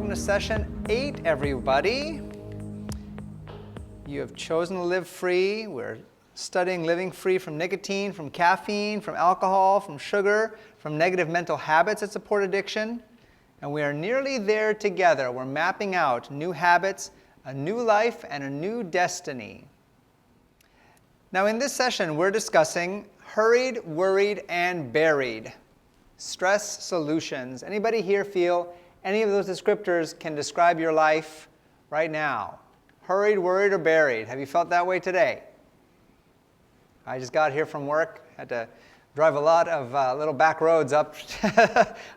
Welcome to session 8, everybody. You have chosen to live free. We're studying living free from nicotine, from caffeine, from alcohol, from sugar, from negative mental habits that support addiction. And we are nearly there together. We're mapping out new habits, a new life, and a new destiny. Now in this session, we're discussing hurried, worried, and buried. Stress solutions. Anybody here feel any of those descriptors can describe your life right now? Hurried, worried, or buried? Have you felt that way today? I just got here from work. Had to drive a lot of little back roads up,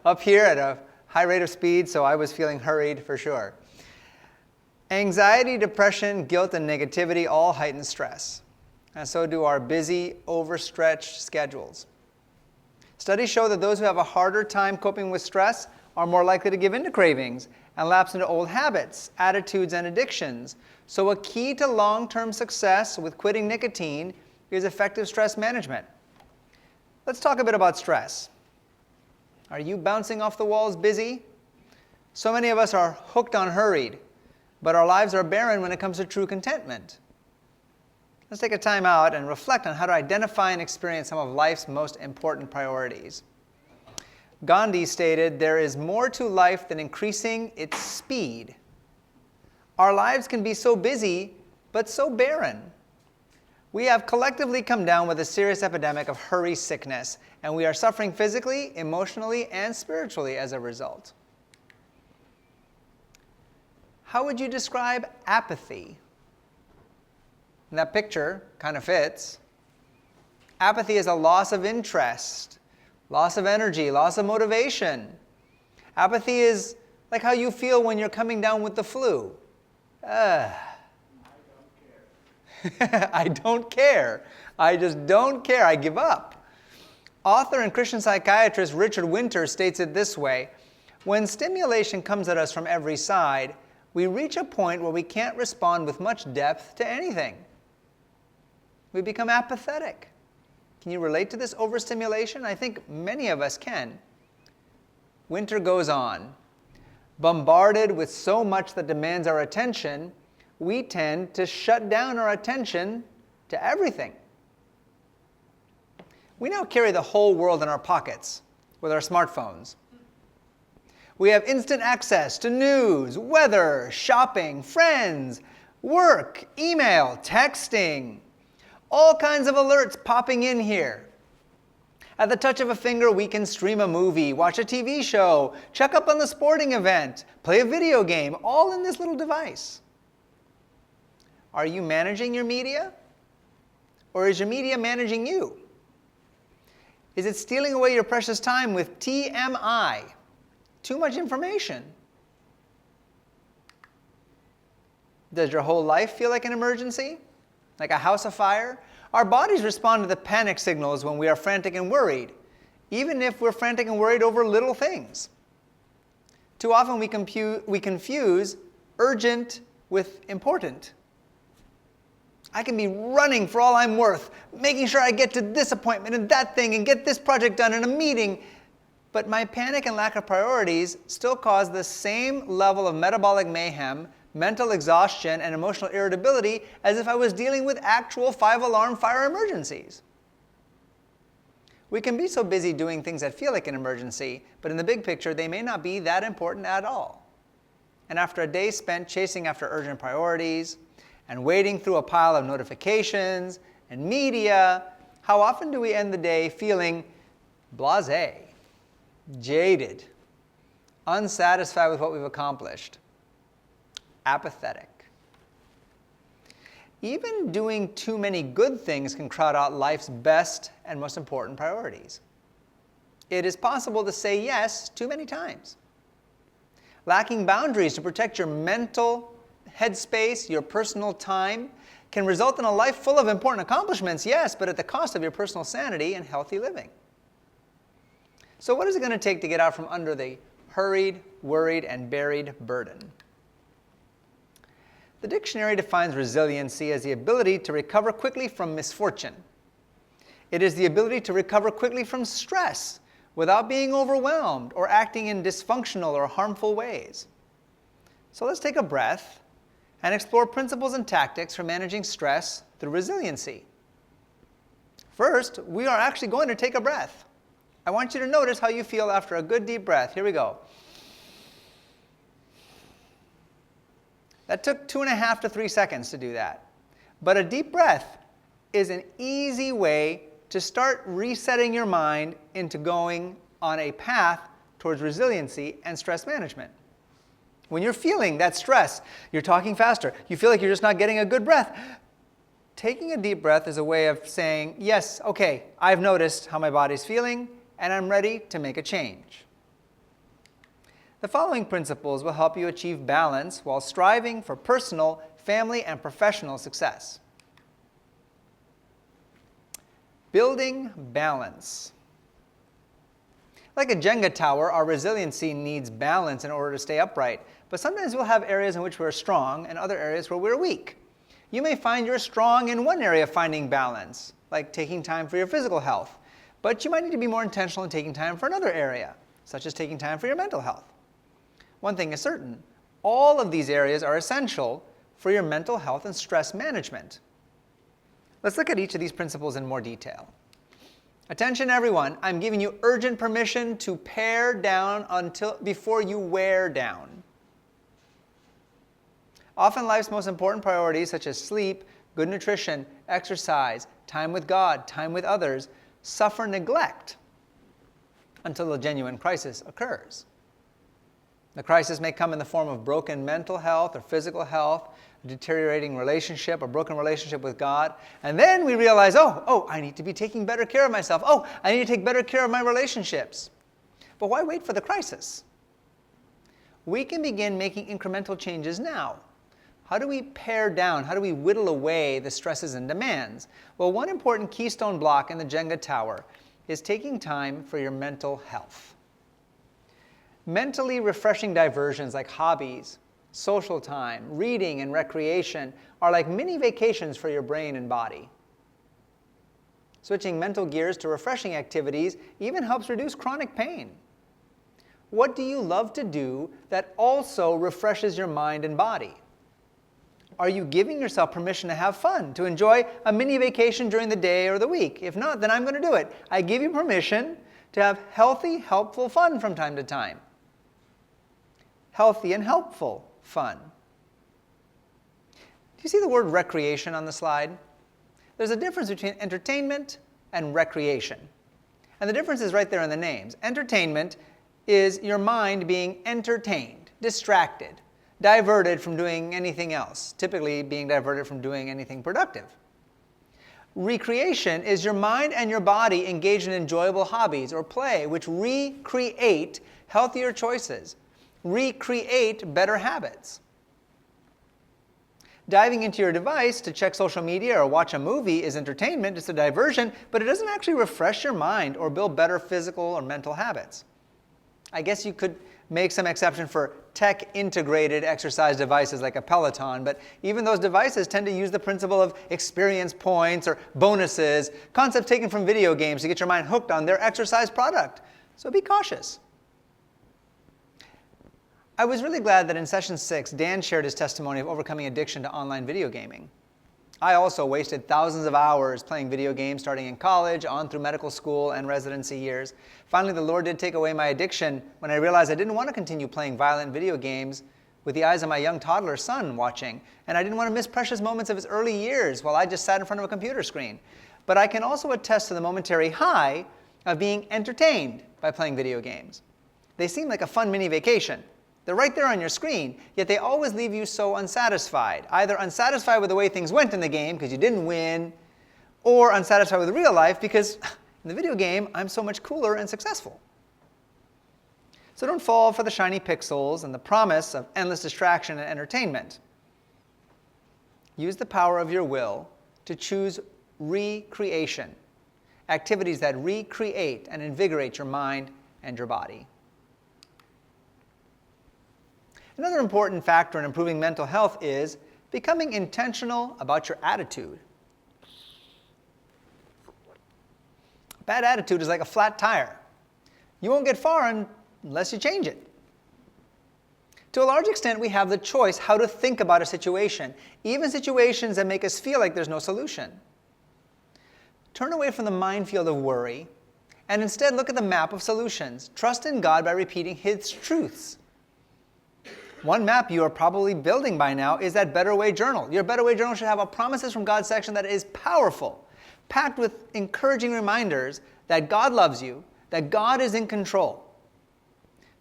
up here at a high rate of speed, so I was feeling hurried for sure. Anxiety, depression, guilt, and negativity all heighten stress. And so do our busy, overstretched schedules. Studies show that those who have a harder time coping with stress are more likely to give in to cravings and lapse into old habits, attitudes, and addictions. So a key to long-term success with quitting nicotine is effective stress management. Let's talk a bit about stress. Are you bouncing off the walls busy? So many of us are hooked on hurried, but our lives are barren when it comes to true contentment. Let's take a time out and reflect on how to identify and experience some of life's most important priorities. Gandhi stated, "There is more to life than increasing its speed." Our lives can be so busy, but so barren. We have collectively come down with a serious epidemic of hurry sickness, and we are suffering physically, emotionally, and spiritually as a result. How would you describe apathy? And that picture kind of fits. Apathy is a loss of interest, loss of energy, loss of motivation. Apathy is like how you feel when you're coming down with the flu. I don't care. I just don't care. I give up. Author and Christian psychiatrist Richard Winter states it this way: when stimulation comes at us from every side, we reach a point where we can't respond with much depth to anything. We become apathetic. Can you relate to this overstimulation? I think many of us can. Winter goes on. Bombarded with so much that demands our attention, we tend to shut down our attention to everything. We now carry the whole world in our pockets with our smartphones. We have instant access to news, weather, shopping, friends, work, email, texting. All kinds of alerts popping in here. At the touch of a finger, we can stream a movie, watch a TV show, check up on the sporting event, play a video game, all in this little device. Are you managing your media? Or is your media managing you? Is it stealing away your precious time with TMI? Too much information? Does your whole life feel like an emergency? Like a house afire? Our bodies respond to the panic signals when we are frantic and worried, even if we're frantic and worried over little things. Too often we confuse urgent with important. I can be running for all I'm worth, making sure I get to this appointment and that thing and get this project done in a meeting, but my panic and lack of priorities still cause the same level of metabolic mayhem, mental exhaustion, and emotional irritability as if I was dealing with actual 5-alarm fire emergencies. We can be so busy doing things that feel like an emergency, but in the big picture, they may not be that important at all. And after a day spent chasing after urgent priorities and wading through a pile of notifications and media, how often do we end the day feeling blasé, jaded, unsatisfied with what we've accomplished? Apathetic. Even doing too many good things can crowd out life's best and most important priorities. It is possible to say yes too many times. Lacking boundaries to protect your mental headspace, your personal time, can result in a life full of important accomplishments, yes, but at the cost of your personal sanity and healthy living. So what is it going to take to get out from under the hurried, worried, and buried burden? The dictionary defines resiliency as the ability to recover quickly from misfortune. It is the ability to recover quickly from stress without being overwhelmed or acting in dysfunctional or harmful ways. So let's take a breath and explore principles and tactics for managing stress through resiliency. First, we are actually going to take a breath. I want you to notice how you feel after a good deep breath. Here we go. That took 2.5 to 3 seconds to do that. But a deep breath is an easy way to start resetting your mind into going on a path towards resiliency and stress management. When you're feeling that stress, you're talking faster, you feel like you're just not getting a good breath, taking a deep breath is a way of saying, yes, okay, I've noticed how my body's feeling, and I'm ready to make a change. The following principles will help you achieve balance while striving for personal, family, and professional success. Building balance. Like a Jenga tower, our resiliency needs balance in order to stay upright, but sometimes we'll have areas in which we're strong and other areas where we're weak. You may find you're strong in one area finding balance, like taking time for your physical health, but you might need to be more intentional in taking time for another area, such as taking time for your mental health. One thing is certain, all of these areas are essential for your mental health and stress management. Let's look at each of these principles in more detail. Attention everyone, I'm giving you urgent permission to pare down before you wear down. Often life's most important priorities such as sleep, good nutrition, exercise, time with God, time with others, suffer neglect until a genuine crisis occurs. The crisis may come in the form of broken mental health or physical health, a deteriorating relationship, a broken relationship with God. And then we realize, oh, I need to be taking better care of myself. Oh, I need to take better care of my relationships. But why wait for the crisis? We can begin making incremental changes now. How do we pare down? How do we whittle away the stresses and demands? Well, one important keystone block in the Jenga tower is taking time for your mental health. Mentally refreshing diversions like hobbies, social time, reading, and recreation are like mini vacations for your brain and body. Switching mental gears to refreshing activities even helps reduce chronic pain. What do you love to do that also refreshes your mind and body? Are you giving yourself permission to have fun, to enjoy a mini vacation during the day or the week? If not, then I'm going to do it. I give you permission to have healthy, helpful fun from time to time. Healthy and helpful fun. Do you see the word recreation on the slide? There's a difference between entertainment and recreation. And the difference is right there in the names. Entertainment is your mind being entertained, distracted, diverted from doing anything else, typically being diverted from doing anything productive. Recreation is your mind and your body engaged in enjoyable hobbies or play, which recreate healthier choices, recreate better habits. Diving into your device to check social media or watch a movie is entertainment, it's a diversion, but it doesn't actually refresh your mind or build better physical or mental habits. I guess you could make some exception for tech-integrated exercise devices like a Peloton, but even those devices tend to use the principle of experience points or bonuses, concepts taken from video games to get your mind hooked on their exercise product. So be cautious. I was really glad that in session 6, Dan shared his testimony of overcoming addiction to online video gaming. I also wasted thousands of hours playing video games starting in college, on through medical school and residency years. Finally, the Lord did take away my addiction when I realized I didn't want to continue playing violent video games with the eyes of my young toddler son watching, and I didn't want to miss precious moments of his early years while I just sat in front of a computer screen. But I can also attest to the momentary high of being entertained by playing video games. They seem like a fun mini vacation. They're right there on your screen, yet they always leave you so unsatisfied. Either unsatisfied with the way things went in the game because you didn't win, or unsatisfied with real life because in the video game, I'm so much cooler and successful. So don't fall for the shiny pixels and the promise of endless distraction and entertainment. Use the power of your will to choose recreation, activities that recreate and invigorate your mind and your body. Another important factor in improving mental health is becoming intentional about your attitude. Bad attitude is like a flat tire. You won't get far unless you change it. To a large extent, we have the choice how to think about a situation, even situations that make us feel like there's no solution. Turn away from the minefield of worry and instead look at the map of solutions. Trust in God by repeating His truths. One map you are probably building by now is that Better Way Journal. Your Better Way Journal should have a Promises from God section that is powerful, packed with encouraging reminders that God loves you, that God is in control.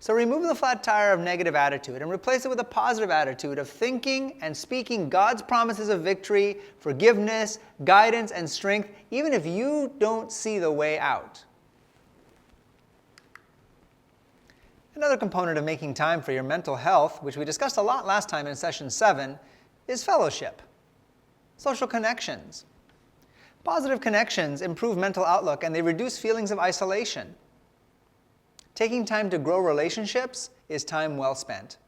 So remove the flat tire of negative attitude and replace it with a positive attitude of thinking and speaking God's promises of victory, forgiveness, guidance, and strength, even if you don't see the way out. Another component of making time for your mental health, which we discussed a lot last time in session 7, is fellowship, social connections. Positive connections improve mental outlook and they reduce feelings of isolation. Taking time to grow relationships is time well spent.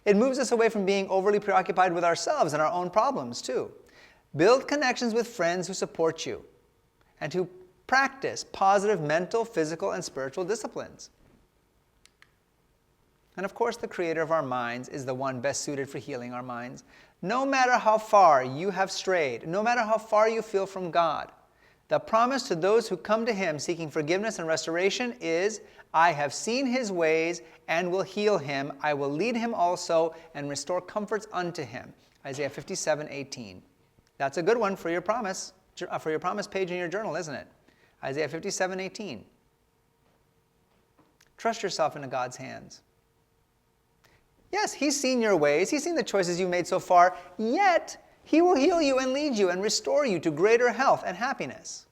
It moves us away from being overly preoccupied with ourselves and our own problems, too. Build connections with friends who support you and who practice positive mental, physical, and spiritual disciplines. And of course, the creator of our minds is the one best suited for healing our minds. No matter how far you have strayed, no matter how far you feel from God, the promise to those who come to Him seeking forgiveness and restoration is, I have seen His ways and will heal him. I will lead him also and restore comforts unto him. Isaiah 57:18. That's a good one for your promise page in your journal, isn't it? Isaiah 57:18. Trust yourself into God's hands. Yes, He's seen your ways. He's seen the choices you've made so far, yet He will heal you and lead you and restore you to greater health and happiness.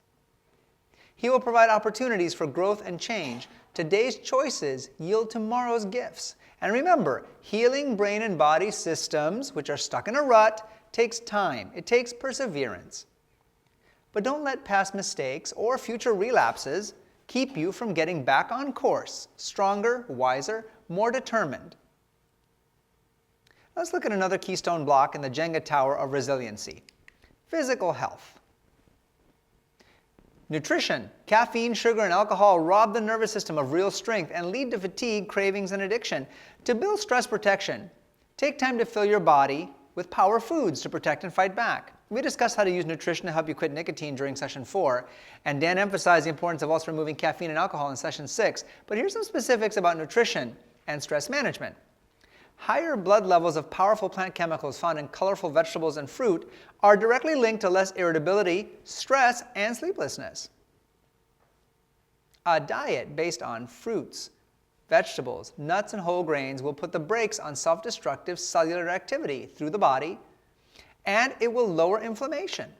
He will provide opportunities for growth and change. Today's choices yield tomorrow's gifts. And remember, healing brain and body systems, which are stuck in a rut, takes time. It takes perseverance. But don't let past mistakes or future relapses keep you from getting back on course, stronger, wiser, more determined. Let's look at another keystone block in the Jenga tower of resiliency: physical health. Nutrition, caffeine, sugar, and alcohol rob the nervous system of real strength and lead to fatigue, cravings, and addiction. To build stress protection, take time to fill your body with power foods to protect and fight back. We discussed how to use nutrition to help you quit nicotine during session 4, and Dan emphasized the importance of also removing caffeine and alcohol in session 6. But here's some specifics about nutrition and stress management. Higher blood levels of powerful plant chemicals found in colorful vegetables and fruit are directly linked to less irritability, stress, and sleeplessness. A diet based on fruits, vegetables, nuts, and whole grains will put the brakes on self-destructive cellular activity through the body, and it will lower inflammation.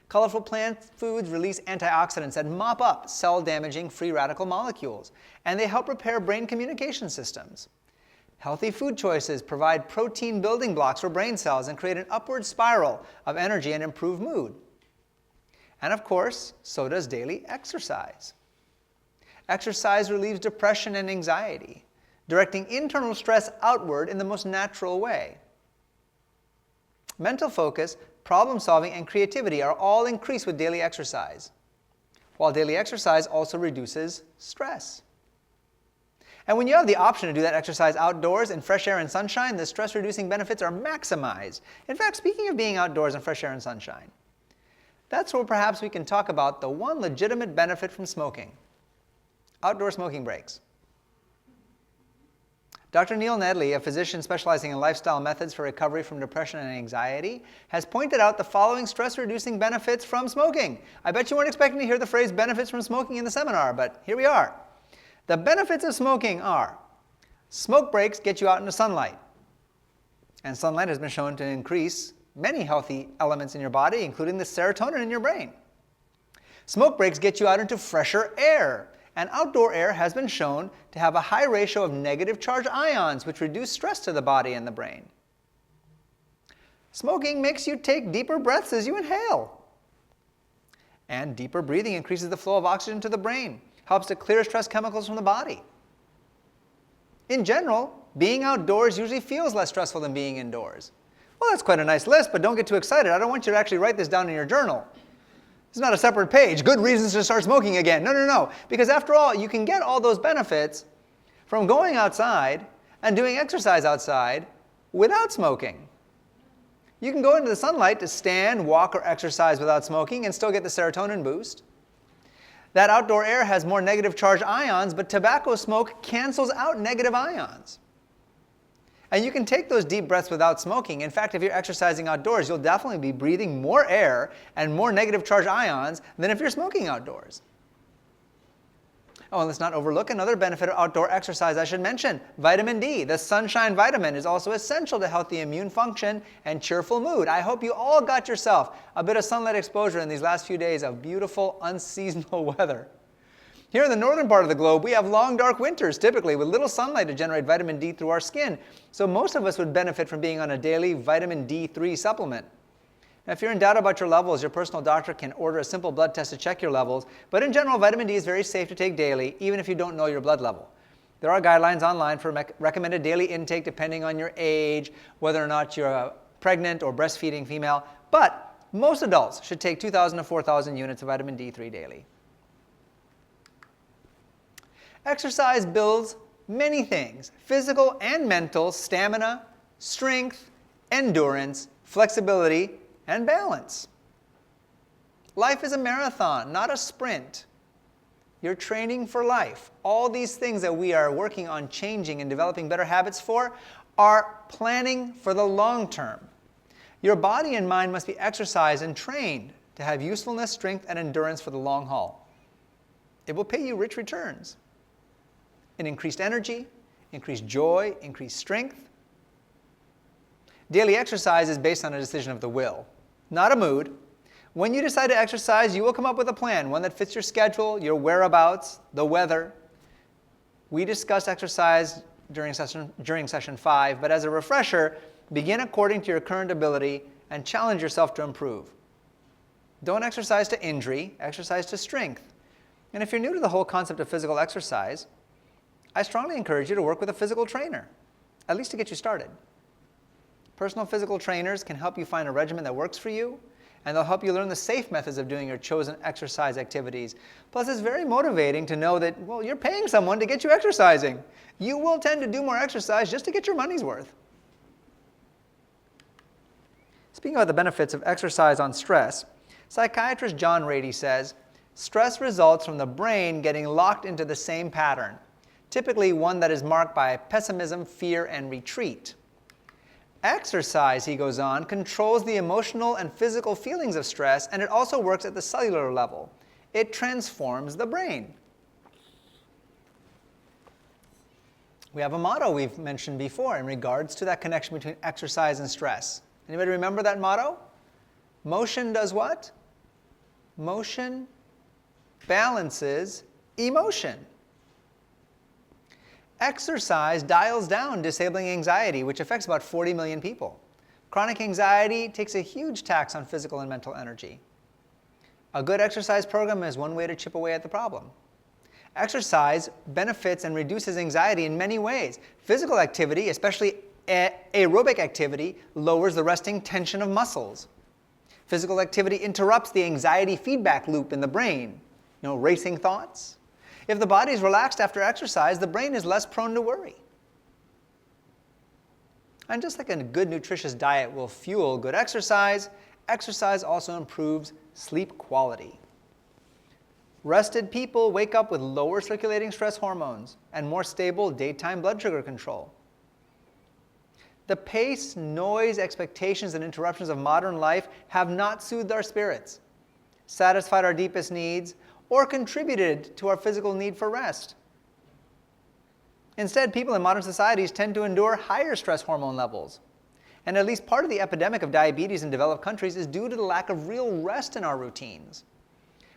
Colorful plant foods release antioxidants that mop up cell-damaging free radical molecules, and they help repair brain communication systems. Healthy food choices provide protein building blocks for brain cells and create an upward spiral of energy and improved mood. And of course, so does daily exercise. Exercise relieves depression and anxiety, directing internal stress outward in the most natural way. Mental focus, problem solving, and creativity are all increased with daily exercise, while daily exercise also reduces stress. And when you have the option to do that exercise outdoors in fresh air and sunshine, the stress-reducing benefits are maximized. In fact, speaking of being outdoors in fresh air and sunshine, that's where perhaps we can talk about the one legitimate benefit from smoking: outdoor smoking breaks. Dr. Neil Nedley, a physician specializing in lifestyle methods for recovery from depression and anxiety, has pointed out the following stress-reducing benefits from smoking. I bet you weren't expecting to hear the phrase benefits from smoking in the seminar, but here we are. The benefits of smoking are: smoke breaks get you out into sunlight. And sunlight has been shown to increase many healthy elements in your body, including the serotonin in your brain. Smoke breaks get you out into fresher air. And outdoor air has been shown to have a high ratio of negative charged ions, which reduce stress to the body and the brain. Smoking makes you take deeper breaths as you inhale. And deeper breathing increases the flow of oxygen to the brain, helps to clear stress chemicals from the body. In general, being outdoors usually feels less stressful than being indoors. Well, that's quite a nice list, but don't get too excited. I don't want you to actually write this down in your journal. It's not a separate page. Good reasons to start smoking again. No. Because after all, you can get all those benefits from going outside and doing exercise outside without smoking. You can go into the sunlight to stand, walk, or exercise without smoking and still get the serotonin boost. That outdoor air has more negative charged ions, but tobacco smoke cancels out negative ions. And you can take those deep breaths without smoking. In fact, if you're exercising outdoors, you'll definitely be breathing more air and more negative charged ions than if you're smoking outdoors. Oh, and let's not overlook another benefit of outdoor exercise I should mention. Vitamin D, the sunshine vitamin, is also essential to healthy immune function and cheerful mood. I hope you all got yourself a bit of sunlight exposure in these last few days of beautiful, unseasonal weather. Here in the northern part of the globe, we have long, dark winters, typically, with little sunlight to generate vitamin D through our skin. So most of us would benefit from being on a daily vitamin D3 supplement. Now, if you're in doubt about your levels, your personal doctor can order a simple blood test to check your levels. But in general, vitamin D is very safe to take daily, even if you don't know your blood level. There are guidelines online for recommended daily intake depending on your age, whether or not you're a pregnant or breastfeeding female. But most adults should take 2,000 to 4,000 units of vitamin D3 daily. Exercise builds many things: physical and mental, stamina, strength, endurance, flexibility, and balance. Life is a marathon, not a sprint. You're training for life. All these things that we are working on changing and developing better habits for are planning for the long term. Your body and mind must be exercised and trained to have usefulness, strength, and endurance for the long haul. It will pay you rich returns in increased energy, increased joy, increased strength. Daily exercise is based on a decision of the will, not a mood. When you decide to exercise, you will come up with a plan, one that fits your schedule, your whereabouts, the weather. We discussed exercise during session 5, but as a refresher, begin according to your current ability and challenge yourself to improve. Don't exercise to injury, exercise to strength. And if you're new to the whole concept of physical exercise, I strongly encourage you to work with a physical trainer, at least to get you started. Personal physical trainers can help you find a regimen that works for you, and they'll help you learn the safe methods of doing your chosen exercise activities. Plus, it's very motivating to know that, well, you're paying someone to get you exercising. You will tend to do more exercise just to get your money's worth. Speaking about the benefits of exercise on stress, psychiatrist John Rady says, stress results from the brain getting locked into the same pattern, typically one that is marked by pessimism, fear, and retreat. Exercise, he goes on, controls the emotional and physical feelings of stress, and it also works at the cellular level. It transforms the brain. We have a motto we've mentioned before in regards to that connection between exercise and stress. Anybody remember that motto? Motion does what? Motion balances emotion. Exercise dials down disabling anxiety, which affects about 40 million people. Chronic anxiety takes a huge tax on physical and mental energy. A good exercise program is one way to chip away at the problem. Exercise benefits and reduces anxiety in many ways. Physical activity, especially aerobic activity, lowers the resting tension of muscles. Physical activity interrupts the anxiety feedback loop in the brain. Racing thoughts. If the body is relaxed after exercise, the brain is less prone to worry. And just like a good nutritious diet will fuel good exercise, exercise also improves sleep quality. Rested people wake up with lower circulating stress hormones and more stable daytime blood sugar control. The pace, noise, expectations, and interruptions of modern life have not soothed our spirits, satisfied our deepest needs, or contributed to our physical need for rest. Instead, people in modern societies tend to endure higher stress hormone levels. And at least part of the epidemic of diabetes in developed countries is due to the lack of real rest in our routines.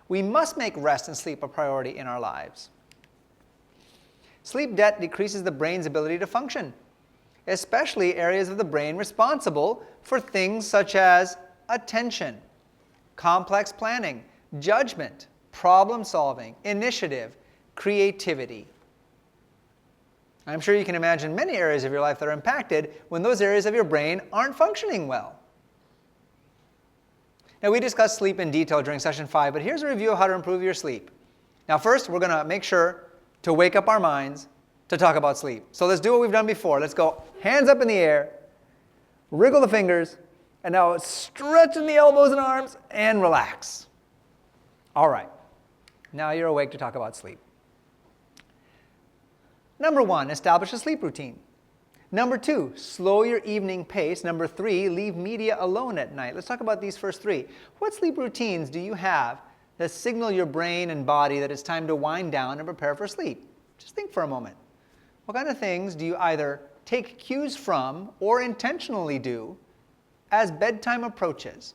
We must make rest and sleep a priority in our lives. Sleep debt decreases the brain's ability to function, especially areas of the brain responsible for things such as attention, complex planning, judgment, problem solving, initiative, creativity. I'm sure you can imagine many areas of your life that are impacted when those areas of your brain aren't functioning well. Now, we discussed sleep in detail during session 5, but here's a review of how to improve your sleep. Now, first, we're going to make sure to wake up our minds to talk about sleep. So let's do what we've done before. Let's go hands up in the air, wriggle the fingers, and now stretching the elbows and arms and relax. All right. Now you're awake to talk about sleep. Number 1, establish a sleep routine. Number 2, slow your evening pace. Number 3, leave media alone at night. Let's talk about these first 3. What sleep routines do you have that signal your brain and body that it's time to wind down and prepare for sleep? Just think for a moment. What kind of things do you either take cues from or intentionally do as bedtime approaches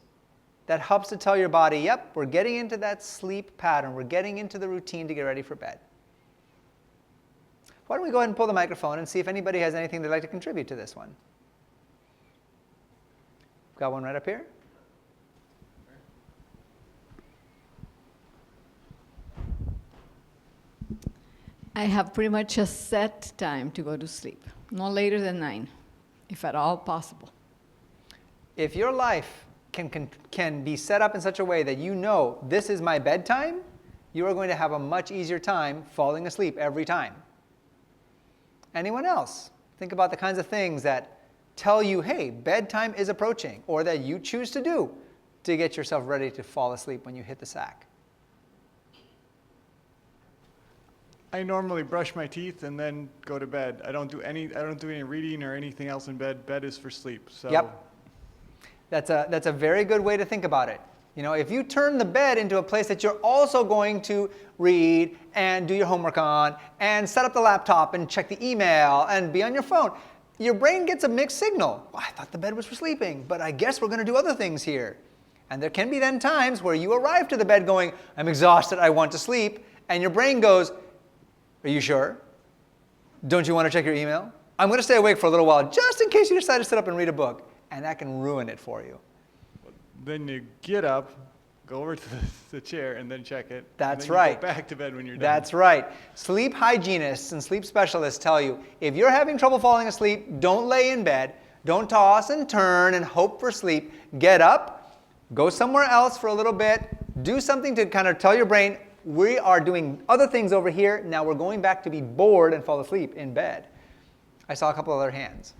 that helps to tell your body, yep, we're getting into that sleep pattern, we're getting into the routine to get ready for bed? Why don't we go ahead and pull the microphone and see if anybody has anything they'd like to contribute to this one? Got one right up here. I have pretty much a set time to go to sleep, no later than 9, if at all possible. If your life can be set up in such a way that you know this is my bedtime, you are going to have a much easier time falling asleep every time. Anyone else? Think about the kinds of things that tell you, hey, bedtime is approaching, or that you choose to do to get yourself ready to fall asleep when you hit the sack. I normally brush my teeth and then go to bed. I don't do any reading or anything else in bed. Bed is for sleep. So. Yep. That's a very good way to think about it. You know, if you turn the bed into a place that you're also going to read and do your homework on and set up the laptop and check the email and be on your phone, your brain gets a mixed signal. Well, I thought the bed was for sleeping, but I guess we're going to do other things here. And there can be then times where you arrive to the bed going, I'm exhausted, I want to sleep, and your brain goes, are you sure? Don't you want to check your email? I'm going to stay awake for a little while just in case you decide to sit up and read a book. And that can ruin it for you. Then you get up, go over to the chair, and then check it. That's and then right. You go back to bed when you're done. That's right. Sleep hygienists and sleep specialists tell you, if you're having trouble falling asleep, don't lay in bed. Don't toss and turn and hope for sleep. Get up, go somewhere else for a little bit, do something to kind of tell your brain, we are doing other things over here. Now we're going back to be bored and fall asleep in bed. I saw a couple other hands.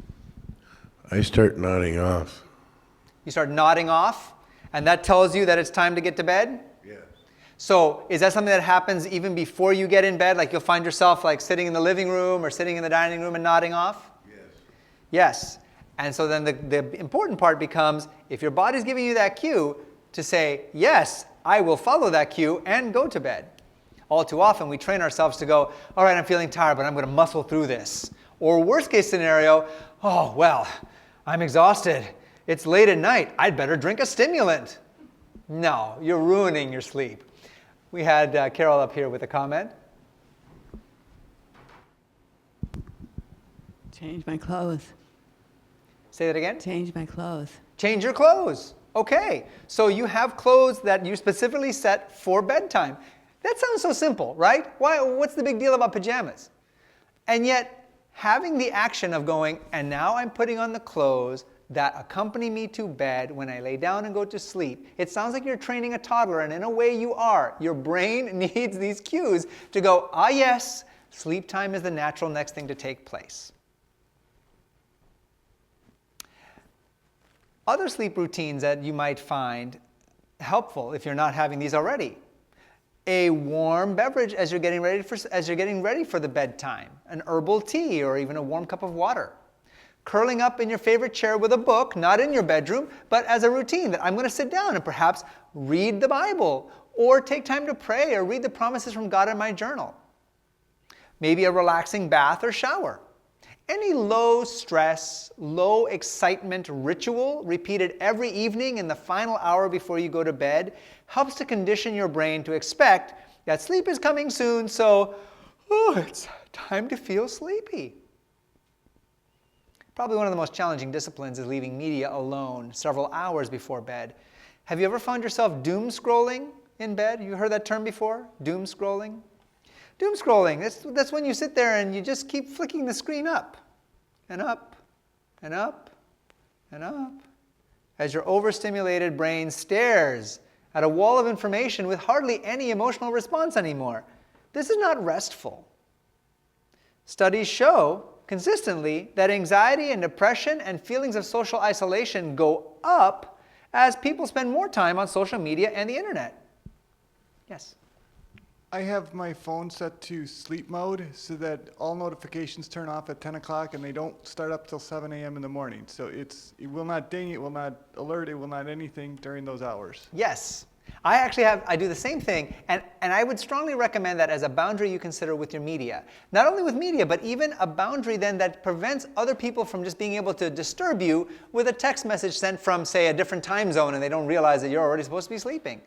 I start nodding off. You start nodding off, and that tells you that it's time to get to bed? Yes. So is that something that happens even before you get in bed? Like you'll find yourself like sitting in the living room or sitting in the dining room and nodding off? Yes. Yes. And so then the important part becomes, if your body's giving you that cue to say, yes, I will follow that cue and go to bed. All too often we train ourselves to go, all right, I'm feeling tired, but I'm going to muscle through this. Or worst case scenario, oh, well, I'm exhausted. It's late at night. I'd better drink a stimulant. No, you're ruining your sleep. We had Carol up here with a comment. Change my clothes. Say that again? Change my clothes. Change your clothes. Okay, so you have clothes that you specifically set for bedtime. That sounds so simple, right? What's the big deal about pajamas? And yet, having the action of going, and now I'm putting on the clothes that accompany me to bed when I lay down and go to sleep. It sounds like you're training a toddler, and in a way you are. Your brain needs these cues to go, ah yes, sleep time is the natural next thing to take place. Other sleep routines that you might find helpful if you're not having these already. A warm beverage as you're getting ready for the bedtime. An herbal tea or even a warm cup of water. Curling up in your favorite chair with a book, not in your bedroom, but as a routine that I'm going to sit down and perhaps read the Bible or take time to pray or read the promises from God in my journal. Maybe a relaxing bath or shower. Any low stress, low excitement ritual repeated every evening in the final hour before you go to bed helps to condition your brain to expect that sleep is coming soon, so it's time to feel sleepy. Probably one of the most challenging disciplines is leaving media alone several hours before bed. Have you ever found yourself doom scrolling in bed? You heard that term before? Doom scrolling? Doom scrolling, that's when you sit there and you just keep flicking the screen up and up and up and up as your overstimulated brain stares at a wall of information with hardly any emotional response anymore. This is not restful. Studies show consistently that anxiety and depression and feelings of social isolation go up as people spend more time on social media and the internet. Yes? I have my phone set to sleep mode so that all notifications turn off at 10 o'clock and they don't start up till 7 a.m. in the morning. So it will not ding, it will not alert, it will not anything during those hours. Yes. I do the same thing, and I would strongly recommend that as a boundary you consider with your media. Not only with media, but even a boundary then that prevents other people from just being able to disturb you with a text message sent from, say, a different time zone and they don't realize that you're already supposed to be sleeping.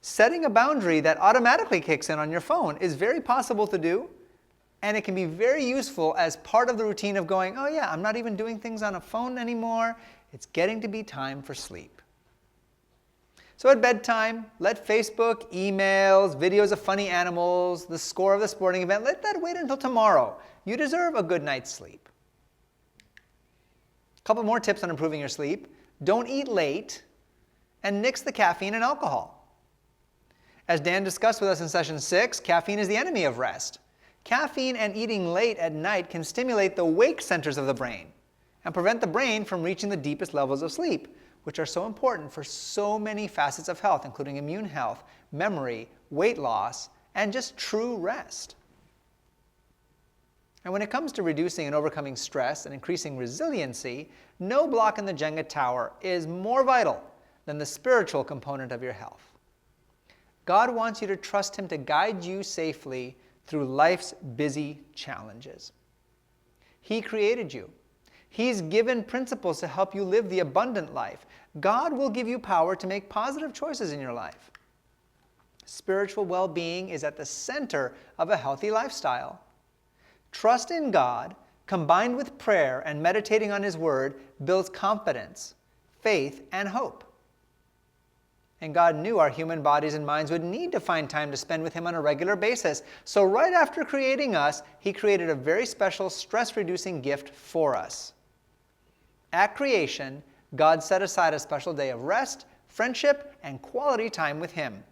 Setting a boundary that automatically kicks in on your phone is very possible to do, and it can be very useful as part of the routine of going, oh yeah, I'm not even doing things on a phone anymore. It's getting to be time for sleep. So at bedtime, let Facebook, emails, videos of funny animals, the score of the sporting event, let that wait until tomorrow. You deserve a good night's sleep. A couple more tips on improving your sleep. Don't eat late, and nix the caffeine and alcohol. As Dan discussed with us in session 6, caffeine is the enemy of rest. Caffeine and eating late at night can stimulate the wake centers of the brain and prevent the brain from reaching the deepest levels of sleep, which are so important for so many facets of health, including immune health, memory, weight loss, and just true rest. And when it comes to reducing and overcoming stress and increasing resiliency, no block in the Jenga tower is more vital than the spiritual component of your health. God wants you to trust Him to guide you safely through life's busy challenges. He created you. He's given principles to help you live the abundant life. God will give you power to make positive choices in your life. Spiritual well-being is at the center of a healthy lifestyle. Trust in God, combined with prayer and meditating on His Word, builds confidence, faith, and hope. And God knew our human bodies and minds would need to find time to spend with Him on a regular basis. So right after creating us, He created a very special stress-reducing gift for us. At creation, God set aside a special day of rest, friendship, and quality time with Him.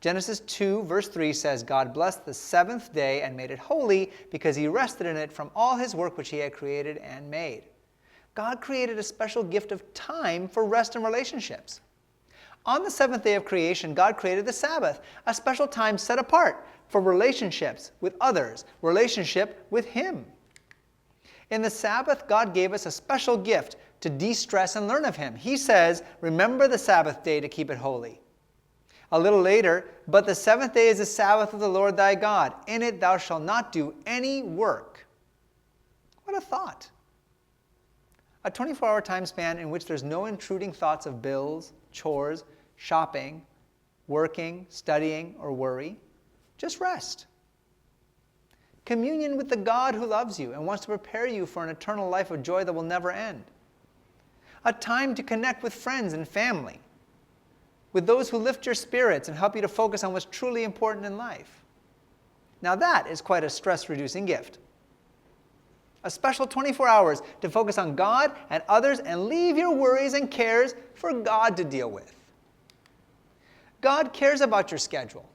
Genesis 2, verse 3 says, God blessed the seventh day and made it holy because He rested in it from all His work which He had created and made. God created a special gift of time for rest and relationships. On the seventh day of creation, God created the Sabbath, a special time set apart for relationships with others, relationship with Him. In the Sabbath, God gave us a special gift to de-stress and learn of Him. He says, remember the Sabbath day to keep it holy. A little later, but the seventh day is the Sabbath of the Lord thy God. In it thou shalt not do any work. What a thought. A 24-hour time span in which there's no intruding thoughts of bills, chores, shopping, working, studying, or worry. Just rest. Communion with the God who loves you and wants to prepare you for an eternal life of joy that will never end. A time to connect with friends and family, with those who lift your spirits and help you to focus on what's truly important in life. Now that is quite a stress-reducing gift. A special 24 hours to focus on God and others and leave your worries and cares for God to deal with. God cares about your schedule.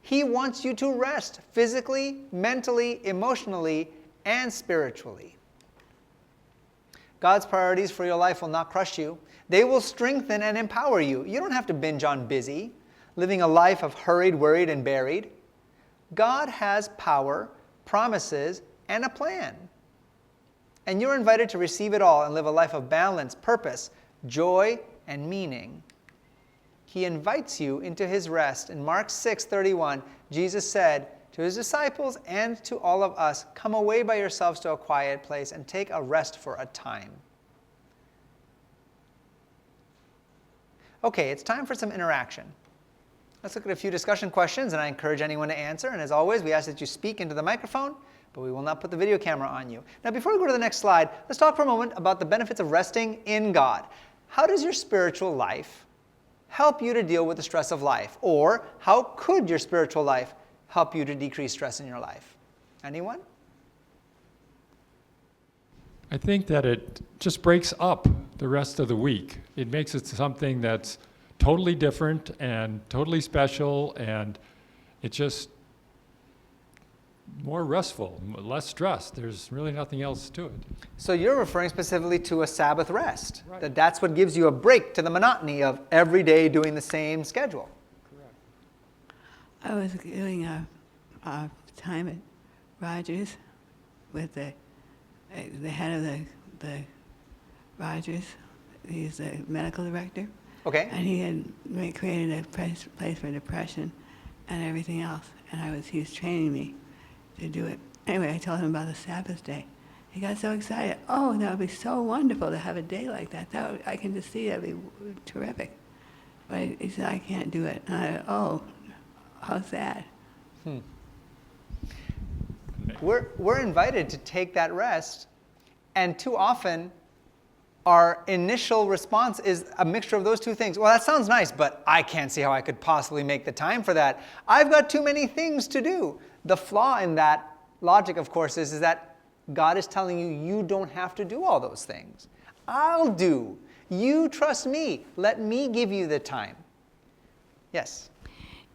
He wants you to rest physically, mentally, emotionally, and spiritually. God's priorities for your life will not crush you. They will strengthen and empower you. You don't have to binge on busy, living a life of hurried, worried, and buried. God has power, promises, and a plan. And you're invited to receive it all and live a life of balance, purpose, joy, and meaning. He invites you into His rest. In Mark 6:31, Jesus said to His disciples and to all of us, come away by yourselves to a quiet place and take a rest for a time. Okay, it's time for some interaction. Let's look at a few discussion questions, and I encourage anyone to answer. And as always, we ask that you speak into the microphone, but we will not put the video camera on you. Now, before we go to the next slide, let's talk for a moment about the benefits of resting in God. How does your spiritual life help you to deal with the stress of life? Or how could your spiritual life help you to decrease stress in your life? Anyone? I think that it just breaks up the rest of the week. It makes it something that's totally different and totally special, and it just more restful, less stress. There's really nothing else to it. So you're referring specifically to a Sabbath rest. Right. That's what gives you a break to the monotony of every day doing the same schedule. Correct. I was doing a time at Rogers with the head of the Rogers. He's the medical director. Okay? And he had created a place for depression and everything else. And he was training me to do it. Anyway, I told him about the Sabbath day. He got so excited. Oh, that would be so wonderful to have a day like that. I can just see that would be terrific. But he said, I can't do it. And I said, oh, how sad. We're invited to take that rest, and too often our initial response is a mixture of those two things. Well, that sounds nice, but I can't see how I could possibly make the time for that. I've got too many things to do. The flaw in that logic, of course, is that God is telling you, you don't have to do all those things. I'll do. You trust me. Let me give you the time. Yes?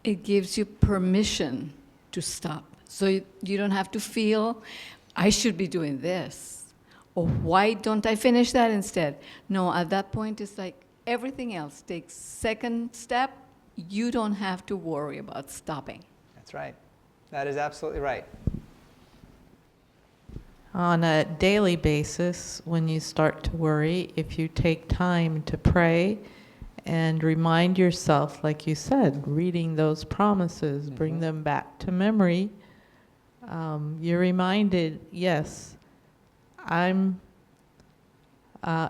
It gives you permission to stop. So you don't have to feel, I should be doing this. Or why don't I finish that instead? No, at that point, it's like everything else takes second step. You don't have to worry about stopping. That's right. That is absolutely right. On a daily basis, when you start to worry, if you take time to pray and remind yourself, like you said, reading those promises, bring them back to memory, you're reminded, yes,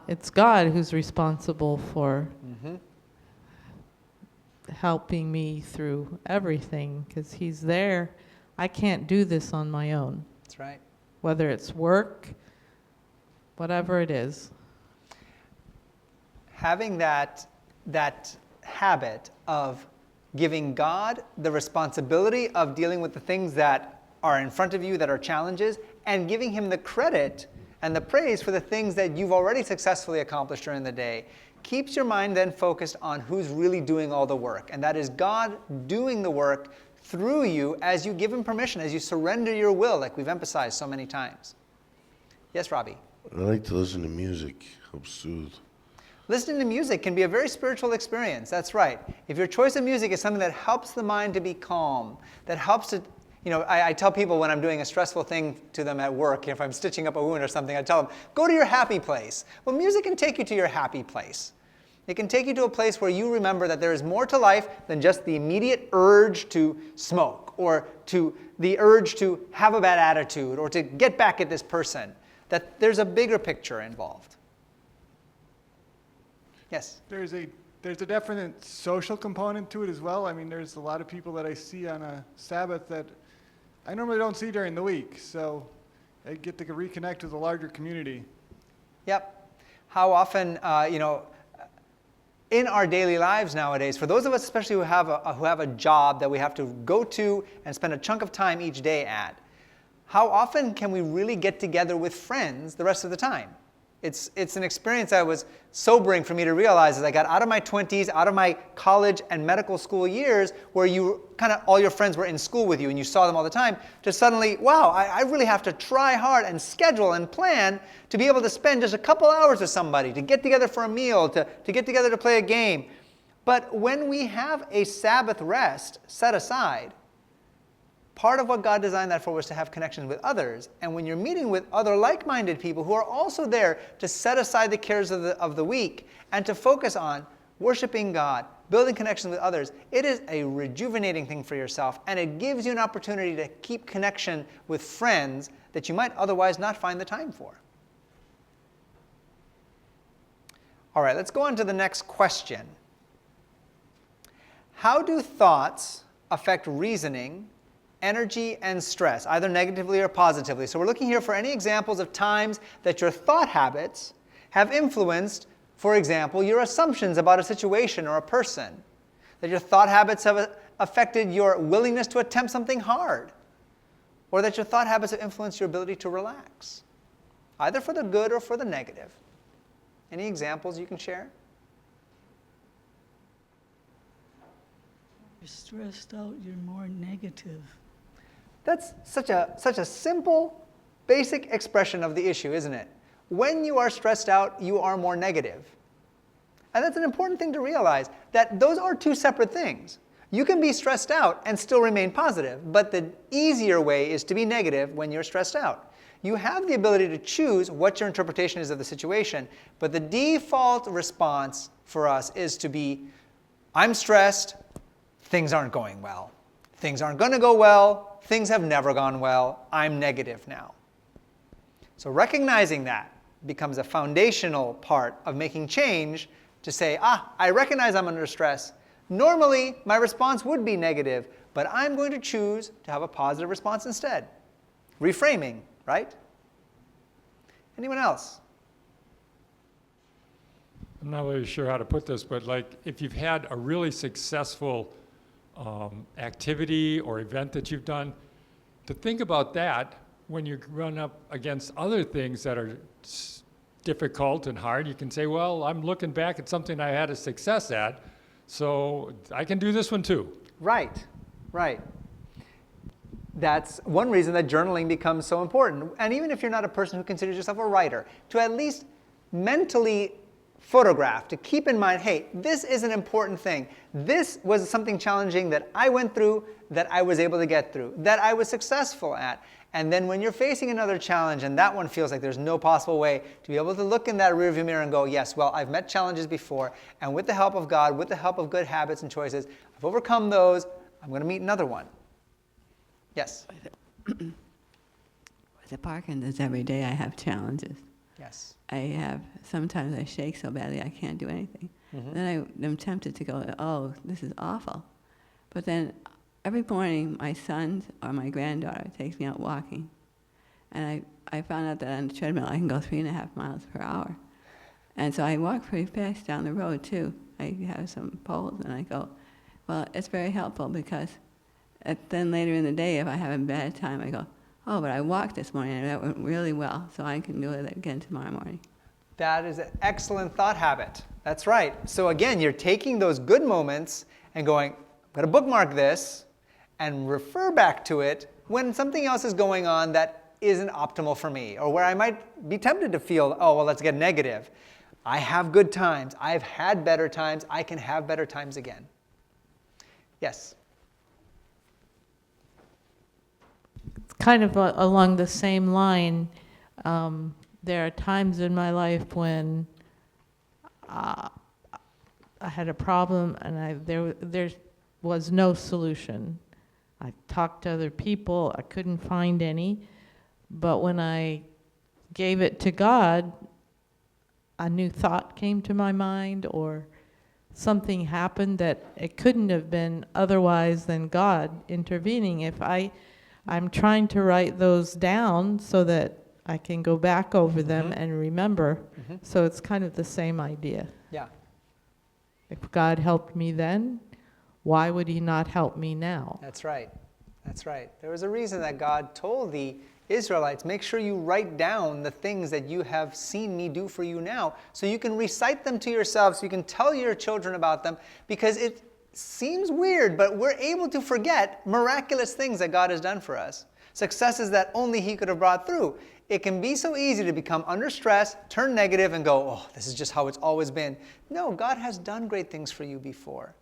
it's God who's responsible for helping me through everything, because He's there. I can't do this on my own. That's right. Whether it's work, whatever it is. Having that habit of giving God the responsibility of dealing with the things that are in front of you that are challenges, and giving Him the credit and the praise for the things that you've already successfully accomplished during the day, keeps your mind then focused on who's really doing all the work. And that is God doing the work through you as you give Him permission, as you surrender your will, like we've emphasized so many times. Yes, Robbie? I like to listen to music. Helps soothe. Listening to music can be a very spiritual experience. That's right. If your choice of music is something that helps the mind to be calm, that helps to, I tell people when I'm doing a stressful thing to them at work, if I'm stitching up a wound or something, I tell them, go to your happy place. Well, music can take you to your happy place. It can take you to a place where you remember that there is more to life than just the immediate urge to smoke, or to the urge to have a bad attitude, or to get back at this person. That there's a bigger picture involved. Yes? There's a definite social component to it as well. I mean, there's a lot of people that I see on a Sabbath that I normally don't see during the week, so I get to reconnect with a larger community. Yep. How often, in our daily lives nowadays, for those of us especially who have a job that we have to go to and spend a chunk of time each day at, how often can we really get together with friends the rest of the time? It's an experience that was sobering for me to realize as I got out of my 20s, out of my college and medical school years, where all your friends were in school with you and you saw them all the time, to suddenly, wow, I really have to try hard and schedule and plan to be able to spend just a couple hours with somebody, to get together for a meal, to get together to play a game. But when we have a Sabbath rest set aside, part of what God designed that for was to have connections with others. And when you're meeting with other like-minded people who are also there to set aside the cares of the week and to focus on worshiping God, building connections with others, it is a rejuvenating thing for yourself, and it gives you an opportunity to keep connection with friends that you might otherwise not find the time for. All right, let's go on to the next question. How do thoughts affect reasoning, energy, and stress, either negatively or positively? So we're looking here for any examples of times that your thought habits have influenced, for example, your assumptions about a situation or a person, that your thought habits have affected your willingness to attempt something hard, or that your thought habits have influenced your ability to relax, either for the good or for the negative. Any examples you can share? You're stressed out, you're more negative. That's such a simple, basic expression of the issue, isn't it? When you are stressed out, you are more negative. And that's an important thing to realize, that those are two separate things. You can be stressed out and still remain positive, but the easier way is to be negative when you're stressed out. You have the ability to choose what your interpretation is of the situation, but the default response for us is to be, I'm stressed, things aren't going well. Things aren't going to go well, things have never gone well, I'm negative now. So recognizing that becomes a foundational part of making change to say, I recognize I'm under stress. Normally, my response would be negative, but I'm going to choose to have a positive response instead. Reframing, right? Anyone else? I'm not really sure how to put this, but like if you've had a really successful activity or event that you've done, to think about that when you run up against other things that are difficult and hard, you can say, well, I'm looking back at something I had a success at, so I can do this one too. Right, right. That's one reason that journaling becomes so important. And even if you're not a person who considers yourself a writer, to at least mentally photograph, to keep in mind, hey, this is an important thing. This was something challenging that I went through, that I was able to get through, that I was successful at. And then when you're facing another challenge and that one feels like there's no possible way, to be able to look in that rearview mirror and go, yes, well, I've met challenges before, and with the help of God, with the help of good habits and choices, I've overcome those, I'm going to meet another one. Yes? With the Parkinson's, every day I have challenges. Yes. Sometimes I shake so badly I can't do anything. Mm-hmm. Then I'm tempted to go, oh, this is awful. But then every morning my son or my granddaughter takes me out walking. And I found out that on the treadmill I can go 3.5 miles per hour. And so I walk pretty fast down the road too. I have some poles and I go, well, it's very helpful because then later in the day if I have a bad time I go, oh, but I walked this morning and that went really well, so I can do it again tomorrow morning. That is an excellent thought habit. That's right. So again, you're taking those good moments and going, I'm going to bookmark this and refer back to it when something else is going on that isn't optimal for me, or where I might be tempted to feel, oh, well, let's get negative. I have good times. I've had better times. I can have better times again. Yes? Kind of along the same line, there are times in my life when I had a problem and there was no solution. I talked to other people, I couldn't find any, but when I gave it to God, a new thought came to my mind or something happened that it couldn't have been otherwise than God intervening. I'm trying to write those down so that I can go back over them and remember. So it's kind of the same idea. Yeah. If God helped me then, why would he not help me now? That's right. That's right. There was a reason that God told the Israelites, make sure you write down the things that you have seen me do for you now, so you can recite them to yourself, so you can tell your children about them, because it seems weird, but we're able to forget miraculous things that God has done for us. Successes that only he could have brought through. It can be so easy to become under stress, turn negative, and go, oh, this is just how it's always been. No, God has done great things for you before.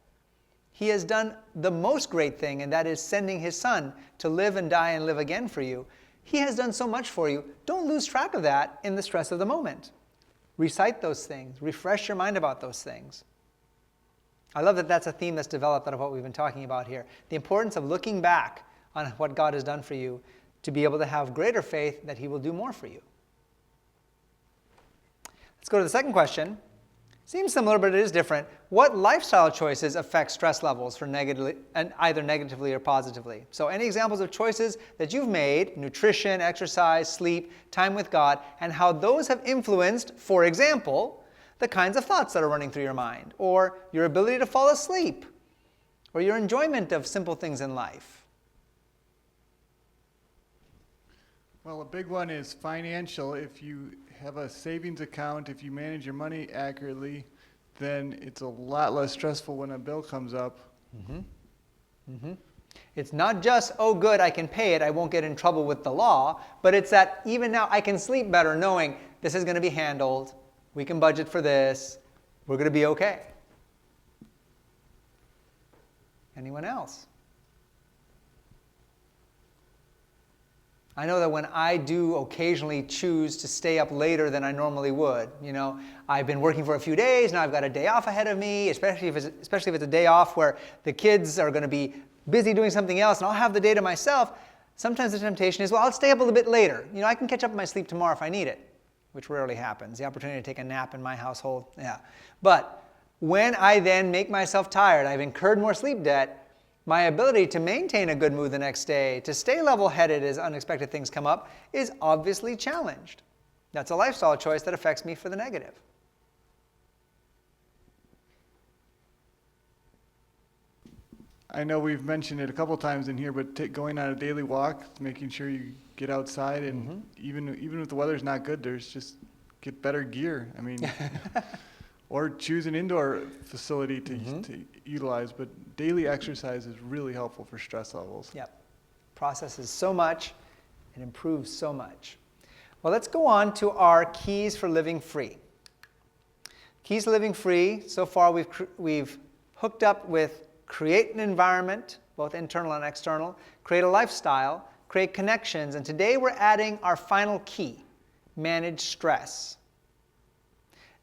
He has done the most great thing, and that is sending his son to live and die and live again for you. He has done so much for you. Don't lose track of that in the stress of the moment. Recite those things. Refresh your mind about those things. I love that that's a theme that's developed out of what we've been talking about here. The importance of looking back on what God has done for you to be able to have greater faith that he will do more for you. Let's go to the second question. Seems similar, but it is different. What lifestyle choices affect stress levels for either negatively or positively? So any examples of choices that you've made, nutrition, exercise, sleep, time with God, and how those have influenced, for example, the kinds of thoughts that are running through your mind, or your ability to fall asleep, or your enjoyment of simple things in life. Well, a big one is financial. If you have a savings account, if you manage your money accurately, then it's a lot less stressful when a bill comes up. It's not just, oh good, I can pay it, I won't get in trouble with the law, but it's that even now I can sleep better knowing this is going to be handled, we can budget for this, we're going to be okay. Anyone else? I know that when I do occasionally choose to stay up later than I normally would, I've been working for a few days, now I've got a day off ahead of me, especially if it's a day off where the kids are going to be busy doing something else and I'll have the day to myself. Sometimes the temptation is, well, I'll stay up a little bit later. I can catch up on my sleep tomorrow if I need it, which rarely happens. The opportunity to take a nap in my household, yeah. But when I then make myself tired, I've incurred more sleep debt, my ability to maintain a good mood the next day, to stay level-headed as unexpected things come up, is obviously challenged. That's a lifestyle choice that affects me for the negative. I know we've mentioned it a couple times in here, but going on a daily walk, making sure you get outside, and even if the weather's not good, there's just get better gear. I mean, or choose an indoor facility to utilize. But daily exercise is really helpful for stress levels. Yep. Processes so much, it improves so much. Well, let's go on to our keys for living free. Keys to living free. So far, we've hooked up with create an environment, both internal and external, create a lifestyle, create connections, and today we're adding our final key, manage stress.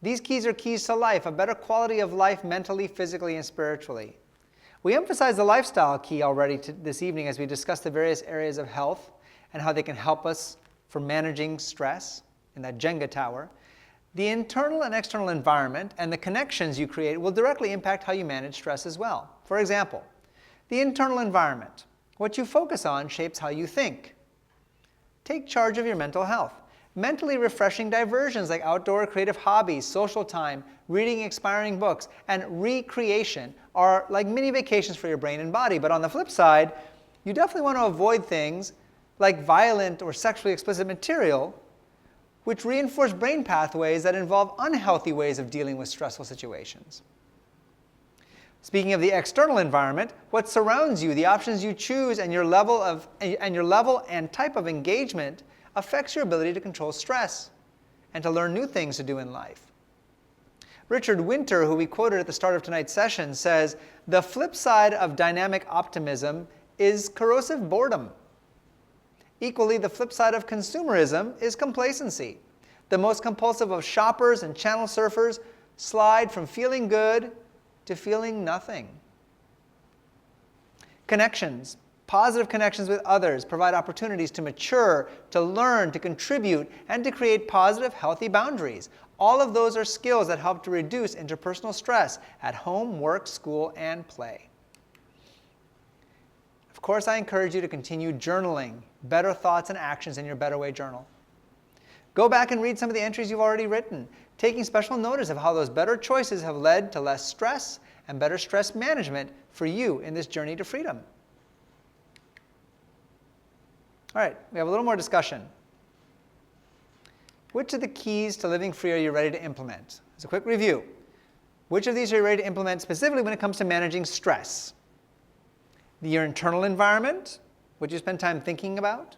These keys are keys to life, a better quality of life mentally, physically, and spiritually. We emphasized the lifestyle key already this evening as we discussed the various areas of health and how they can help us for managing stress in that Jenga tower. The internal and external environment and the connections you create will directly impact how you manage stress as well. For example, the internal environment. What you focus on shapes how you think. Take charge of your mental health. Mentally refreshing diversions like outdoor creative hobbies, social time, reading inspiring books, and recreation are like mini vacations for your brain and body. But on the flip side, you definitely want to avoid things like violent or sexually explicit material, which reinforce brain pathways that involve unhealthy ways of dealing with stressful situations. Speaking of the external environment, what surrounds you, the options you choose, and your level and type of engagement affects your ability to control stress and to learn new things to do in life. Richard Winter, who we quoted at the start of tonight's session, says, "The flip side of dynamic optimism is corrosive boredom. Equally, the flip side of consumerism is complacency. The most compulsive of shoppers and channel surfers slide from feeling good to feeling nothing." Connections. Positive connections with others provide opportunities to mature, to learn, to contribute, and to create positive, healthy boundaries. All of those are skills that help to reduce interpersonal stress at home, work, school, and play. Of course, I encourage you to continue journaling better thoughts and actions in your Better Way journal. Go back and read some of the entries you've already written, taking special notice of how those better choices have led to less stress and better stress management for you in this journey to freedom. All right, we have a little more discussion. Which of the keys to living free are you ready to implement? As a quick review, which of these are you ready to implement specifically when it comes to managing stress? Your internal environment, what you spend time thinking about.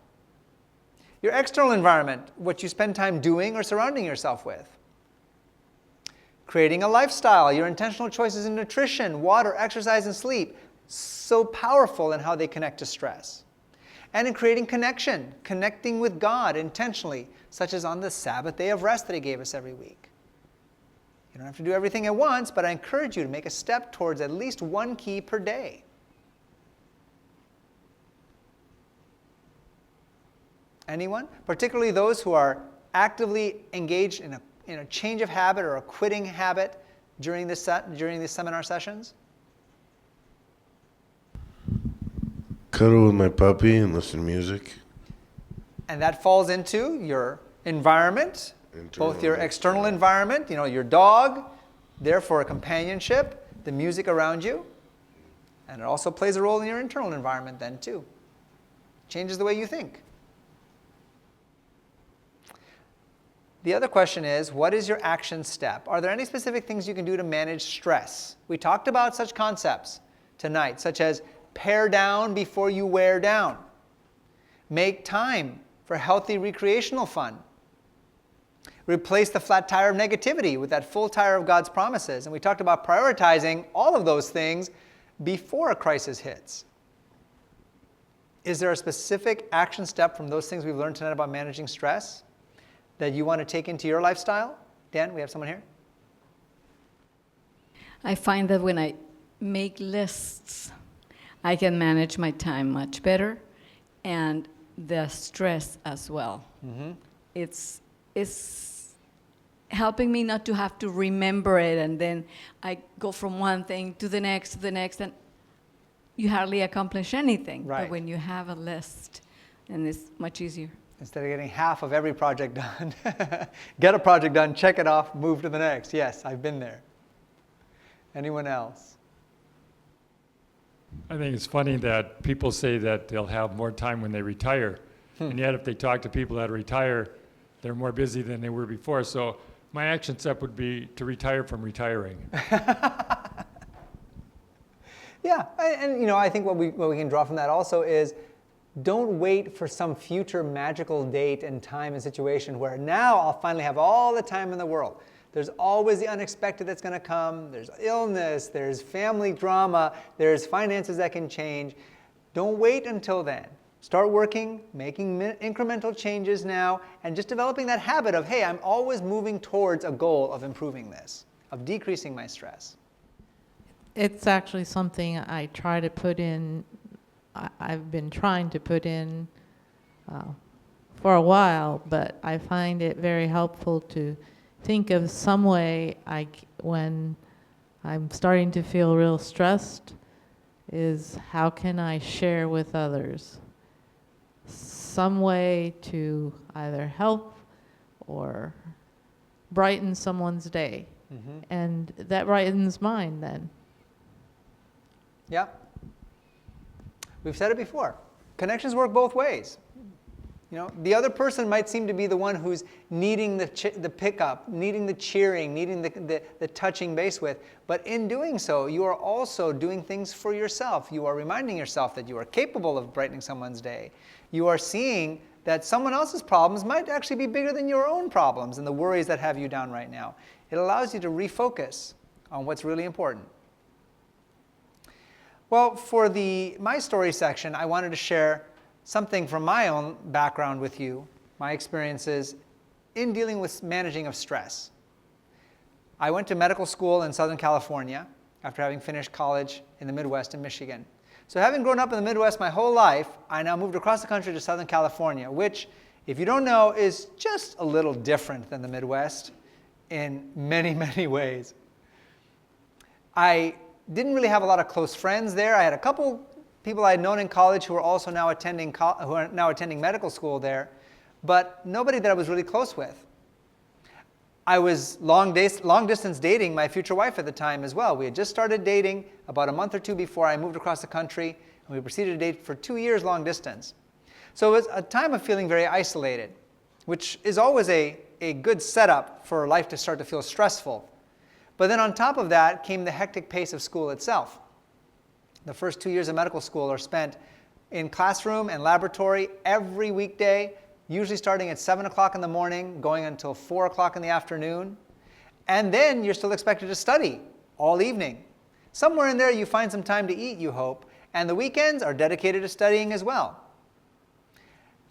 Your external environment, what you spend time doing or surrounding yourself with. Creating a lifestyle, your intentional choices in nutrition, water, exercise, and sleep, so powerful in how they connect to stress. And in creating connection, connecting with God intentionally, such as on the Sabbath day of rest that He gave us every week. You don't have to do everything at once, but I encourage you to make a step towards at least one key per day. Anyone? Particularly those who are actively engaged in a change of habit or a quitting habit during these seminar sessions? Cuddle with my puppy and listen to music. And that falls into your environment, both your external environment, your dog, there for companionship, the music around you, and it also plays a role in your internal environment then too. Changes the way you think. The other question is, what is your action step? Are there any specific things you can do to manage stress? We talked about such concepts tonight, such as Pare down before you wear down. Make time for healthy recreational fun. Replace the flat tire of negativity with that full tire of God's promises. And we talked about prioritizing all of those things before a crisis hits. Is there a specific action step from those things we've learned tonight about managing stress that you want to take into your lifestyle? Dan, we have someone here. I find that when I make lists, I can manage my time much better and the stress as well. Mm-hmm. It's helping me not to have to remember it, and then I go from one thing to the next, and you hardly accomplish anything. Right. But when you have a list, then it's much easier. Instead of getting half of every project done, get a project done, check it off, move to the next. Yes, I've been there. Anyone else? I think it's funny that people say that they'll have more time when they retire. And yet if they talk to people that retire, they're more busy than they were before. So my action step would be to retire from retiring. Yeah, and I think what we can draw from that also is don't wait for some future magical date and time and situation where now I'll finally have all the time in the world. There's always the unexpected that's going to come. There's illness, there's family drama, there's finances that can change. Don't wait until then. Start working, making incremental changes now, and just developing that habit of, hey, I'm always moving towards a goal of improving this, of decreasing my stress. It's actually something I try to put in, I've been trying to put in for a while, but I find it very helpful to think of some way when I'm starting to feel real stressed, is how can I share with others? Some way to either help or brighten someone's day. Mm-hmm. And that brightens mine then. Yeah. We've said it before. Connections work both ways. The other person might seem to be the one who's needing the pickup, needing the cheering, needing the touching base with. But in doing so, you are also doing things for yourself. You are reminding yourself that you are capable of brightening someone's day. You are seeing that someone else's problems might actually be bigger than your own problems and the worries that have you down right now. It allows you to refocus on what's really important. Well, for the My Story section, I wanted to share something from my own background with you, my experiences in dealing with managing of stress. I went to medical school in Southern California after having finished college in the Midwest in Michigan. So having grown up in the Midwest my whole life, I now moved across the country to Southern California, which, if you don't know, is just a little different than the Midwest in many, many ways. I didn't really have a lot of close friends there. I had a couple people I had known in college who are also now attending medical school there, but nobody that I was really close with. I was long distance dating my future wife at the time as well. We had just started dating about a month or two before I moved across the country, and we proceeded to date for 2 years long distance. So it was a time of feeling very isolated, which is always a good setup for life to start to feel stressful. But then on top of that came the hectic pace of school itself. The first 2 years of medical school are spent in classroom and laboratory every weekday, usually starting at 7 o'clock in the morning, going until 4 o'clock in the afternoon. And then you're still expected to study all evening. Somewhere in there you find some time to eat, you hope, and the weekends are dedicated to studying as well.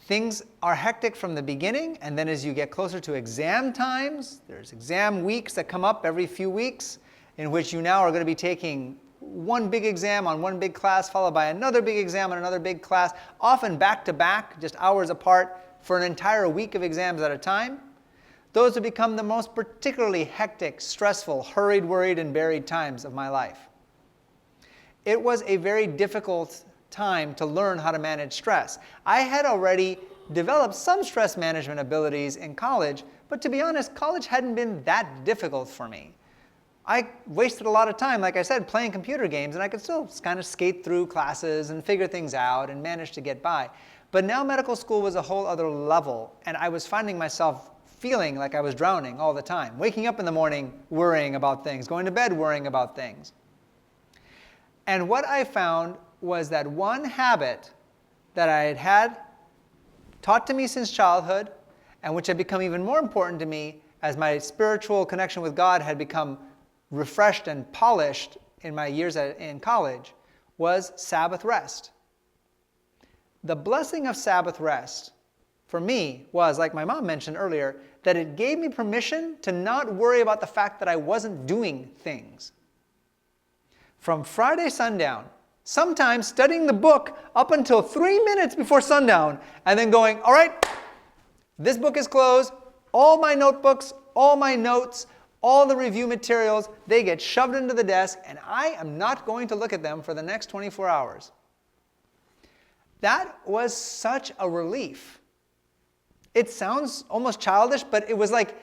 Things are hectic from the beginning, and then as you get closer to exam times, there's exam weeks that come up every few weeks in which you now are going to be taking one big exam on one big class, followed by another big exam on another big class, often back to back, just hours apart, for an entire week of exams at a time. Those have become the most particularly hectic, stressful, hurried, worried, and buried times of my life. It was a very difficult time to learn how to manage stress. I had already developed some stress management abilities in college, but to be honest, college hadn't been that difficult for me. I wasted a lot of time, like I said, playing computer games, and I could still kind of skate through classes and figure things out and manage to get by. But now medical school was a whole other level, and I was finding myself feeling like I was drowning all the time, waking up in the morning worrying about things, going to bed worrying about things. And what I found was that one habit that I had had taught to me since childhood, and which had become even more important to me as my spiritual connection with God had become refreshed and polished in my years in college, was Sabbath rest. The blessing of Sabbath rest for me was, like my mom mentioned earlier, that it gave me permission to not worry about the fact that I wasn't doing things. From Friday sundown, sometimes studying the book up until 3 minutes before sundown, and then going, all right, this book is closed, all my notebooks, all my notes, all the review materials, they get shoved into the desk, and I am not going to look at them for the next 24 hours. That was such a relief. It sounds almost childish, but it was like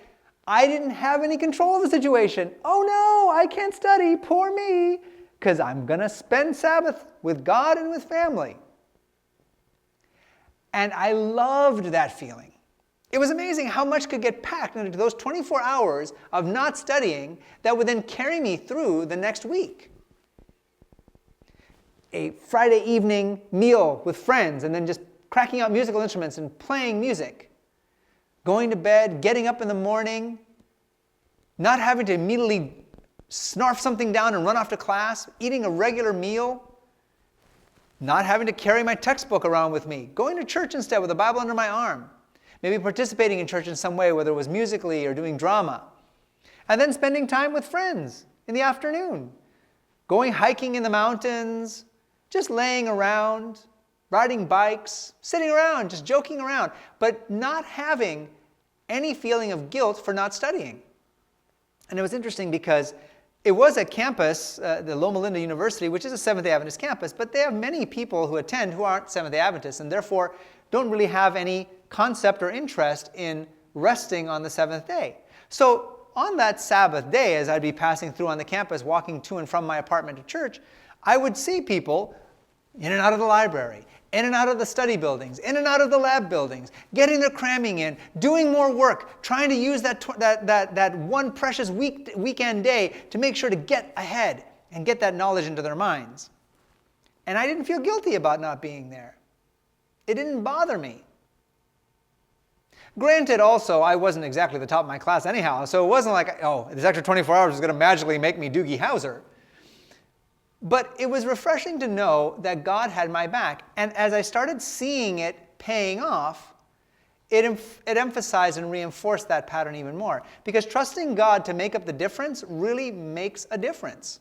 I didn't have any control of the situation. Oh no, I can't study, poor me, because I'm going to spend Sabbath with God and with family. And I loved that feeling. It was amazing how much could get packed into those 24 hours of not studying that would then carry me through the next week. A Friday evening meal with friends and then just cracking out musical instruments and playing music. Going to bed, getting up in the morning, not having to immediately snarf something down and run off to class, eating a regular meal, not having to carry my textbook around with me, going to church instead with a Bible under my arm, maybe participating in church in some way, whether it was musically or doing drama, and then spending time with friends in the afternoon, going hiking in the mountains, just laying around, riding bikes, sitting around, just joking around, but not having any feeling of guilt for not studying. And it was interesting because it was a campus, the Loma Linda University, which is a Seventh-day Adventist campus, but they have many people who attend who aren't Seventh-day Adventists and therefore don't really have any concept or interest in resting on the seventh day. So on that Sabbath day, as I'd be passing through on the campus, walking to and from my apartment to church, I would see people in and out of the library, in and out of the study buildings, in and out of the lab buildings, getting their cramming in, doing more work, trying to use that one precious weekend day to make sure to get ahead and get that knowledge into their minds. And I didn't feel guilty about not being there. It didn't bother me. Granted, also, I wasn't exactly the top of my class anyhow, so it wasn't like, oh, this extra 24 hours is going to magically make me Doogie Howser. But it was refreshing to know that God had my back. And as I started seeing it paying off, it emphasized and reinforced that pattern even more. Because trusting God to make up the difference really makes a difference.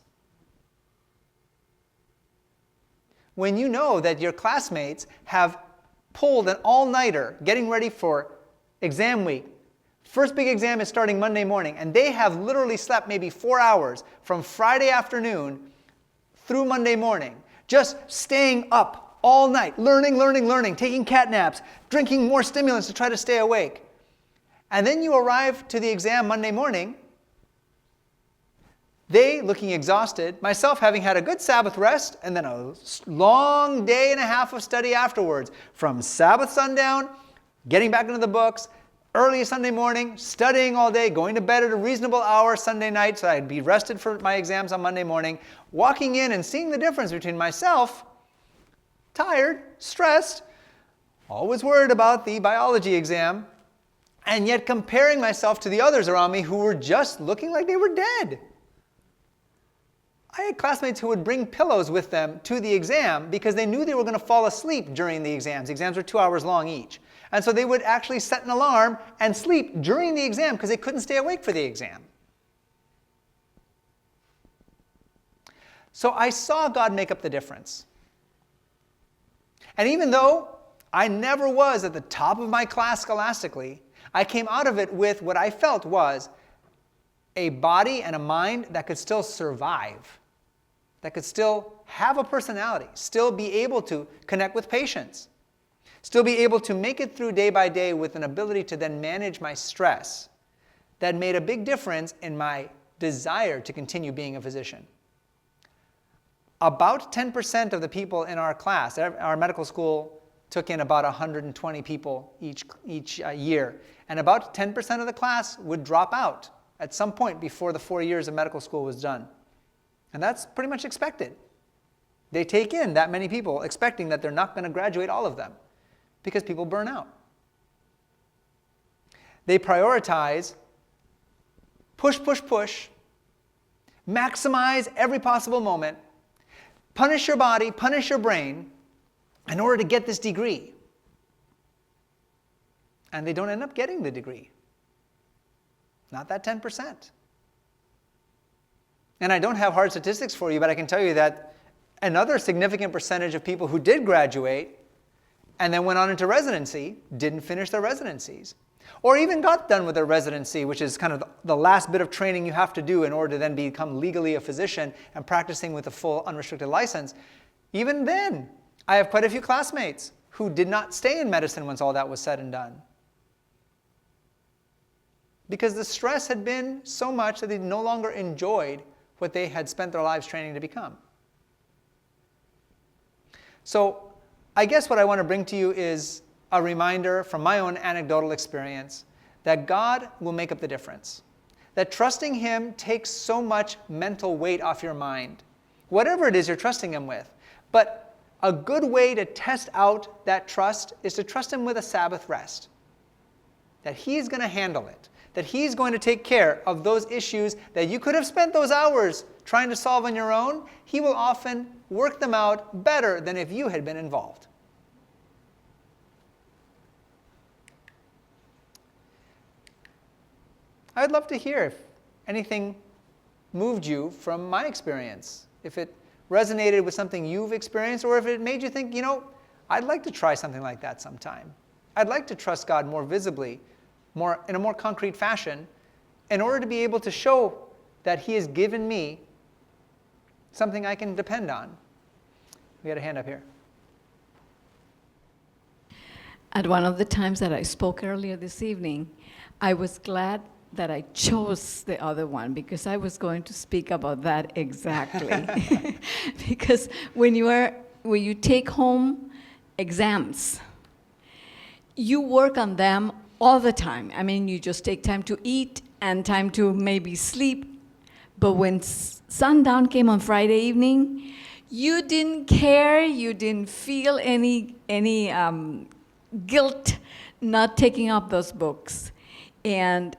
When you know that your classmates have pulled an all-nighter getting ready for exam week, first big exam is starting Monday morning, and they have literally slept maybe 4 hours from Friday afternoon through Monday morning, just staying up all night, learning, taking cat naps, drinking more stimulants to try to stay awake. And then you arrive to the exam Monday morning, they looking exhausted, myself having had a good Sabbath rest, and then a long day and a half of study afterwards, from Sabbath sundown, getting back into the books, early Sunday morning, studying all day, going to bed at a reasonable hour Sunday night so I'd be rested for my exams on Monday morning, walking in and seeing the difference between myself, tired, stressed, always worried about the biology exam, and yet comparing myself to the others around me who were just looking like they were dead. I had classmates who would bring pillows with them to the exam because they knew they were going to fall asleep during the exams. The exams were 2 hours long each. And so they would actually set an alarm and sleep during the exam because they couldn't stay awake for the exam. So I saw God make up the difference. And even though I never was at the top of my class scholastically, I came out of it with what I felt was a body and a mind that could still survive, that could still have a personality, still be able to connect with patients, still be able to make it through day by day with an ability to then manage my stress that made a big difference in my desire to continue being a physician. About 10% of the people in our class, our medical school took in about 120 people each year, and about 10% of the class would drop out at some point before the 4 years of medical school was done. And that's pretty much expected. They take in that many people, expecting that they're not going to graduate all of them, because people burn out. They prioritize push, push, push, maximize every possible moment, punish your body, punish your brain in order to get this degree. And they don't end up getting the degree. Not that 10%. And I don't have hard statistics for you, but I can tell you that another significant percentage of people who did graduate and then went on into residency didn't finish their residencies. Or even got done with their residency, which is kind of the last bit of training you have to do in order to then become legally a physician and practicing with a full unrestricted license. Even then, I have quite a few classmates who did not stay in medicine once all that was said and done. Because the stress had been so much that they no longer enjoyed what they had spent their lives training to become. So I guess what I want to bring to you is a reminder from my own anecdotal experience that God will make up the difference. That trusting Him takes so much mental weight off your mind, whatever it is you're trusting Him with. But a good way to test out that trust is to trust Him with a Sabbath rest. That He's going to handle it. That He's going to take care of those issues that you could have spent those hours trying to solve on your own. He will often work them out better than if you had been involved. I'd love to hear if anything moved you from my experience, if it resonated with something you've experienced, or if it made you think, I'd like to try something like that sometime. I'd like to trust God more visibly, in a more concrete fashion, in order to be able to show that He has given me something I can depend on. We had a hand up here. At one of the times that I spoke earlier this evening, I was glad that I chose the other one, because I was going to speak about that exactly. Because when you take home exams, you work on them all the time. I mean, you just take time to eat and time to maybe sleep. But when sundown came on Friday evening, you didn't care, you didn't feel any guilt not taking up those books. And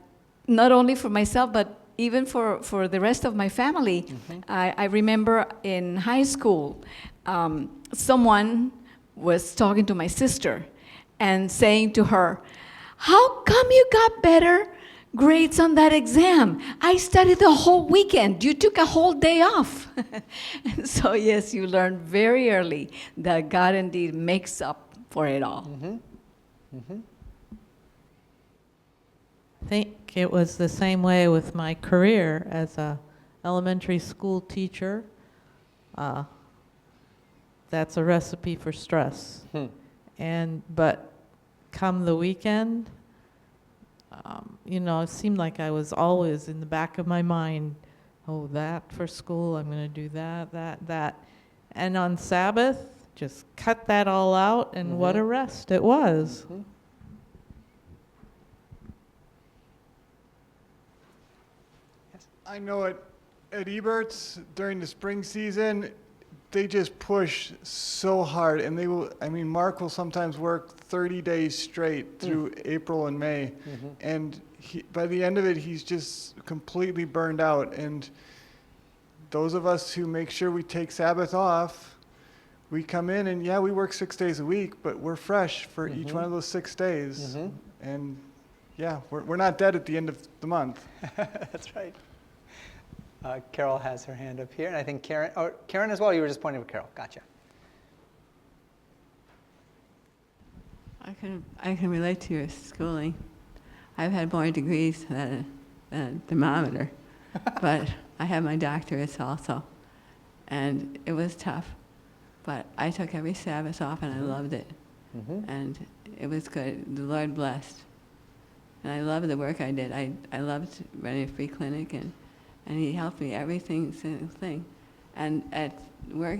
not only for myself, but even for the rest of my family. Mm-hmm. I remember in high school, someone was talking to my sister and saying to her, "How come you got better grades on that exam? I studied the whole weekend. You took a whole day off." And so yes, you learn very early that God indeed makes up for it all. Mm-hmm. Mm-hmm. I think it was the same way with my career as a elementary school teacher. That's a recipe for stress. But come the weekend, it seemed like I was always in the back of my mind, that for school, I'm going to do that. And on Sabbath, just cut that all out, and what a rest it was. Mm-hmm. I know at Ebert's during the spring season, they just push so hard, and Mark will sometimes work 30 days straight through April and May, and by the end of it, he's just completely burned out. And those of us who make sure we take Sabbath off, we come in and we work 6 days a week, but we're fresh for each one of those 6 days, and we're not dead at the end of the month. That's right. Carol has her hand up here, and I think Karen as well. You were just pointing with Carol. Gotcha. I can relate to your schooling. I've had more degrees than a thermometer, but I have my doctorates also, and it was tough. But I took every Sabbath off, and I loved it, and it was good. The Lord blessed, and I loved the work I did. I loved running a free clinic, and He helped me every single thing. And at work,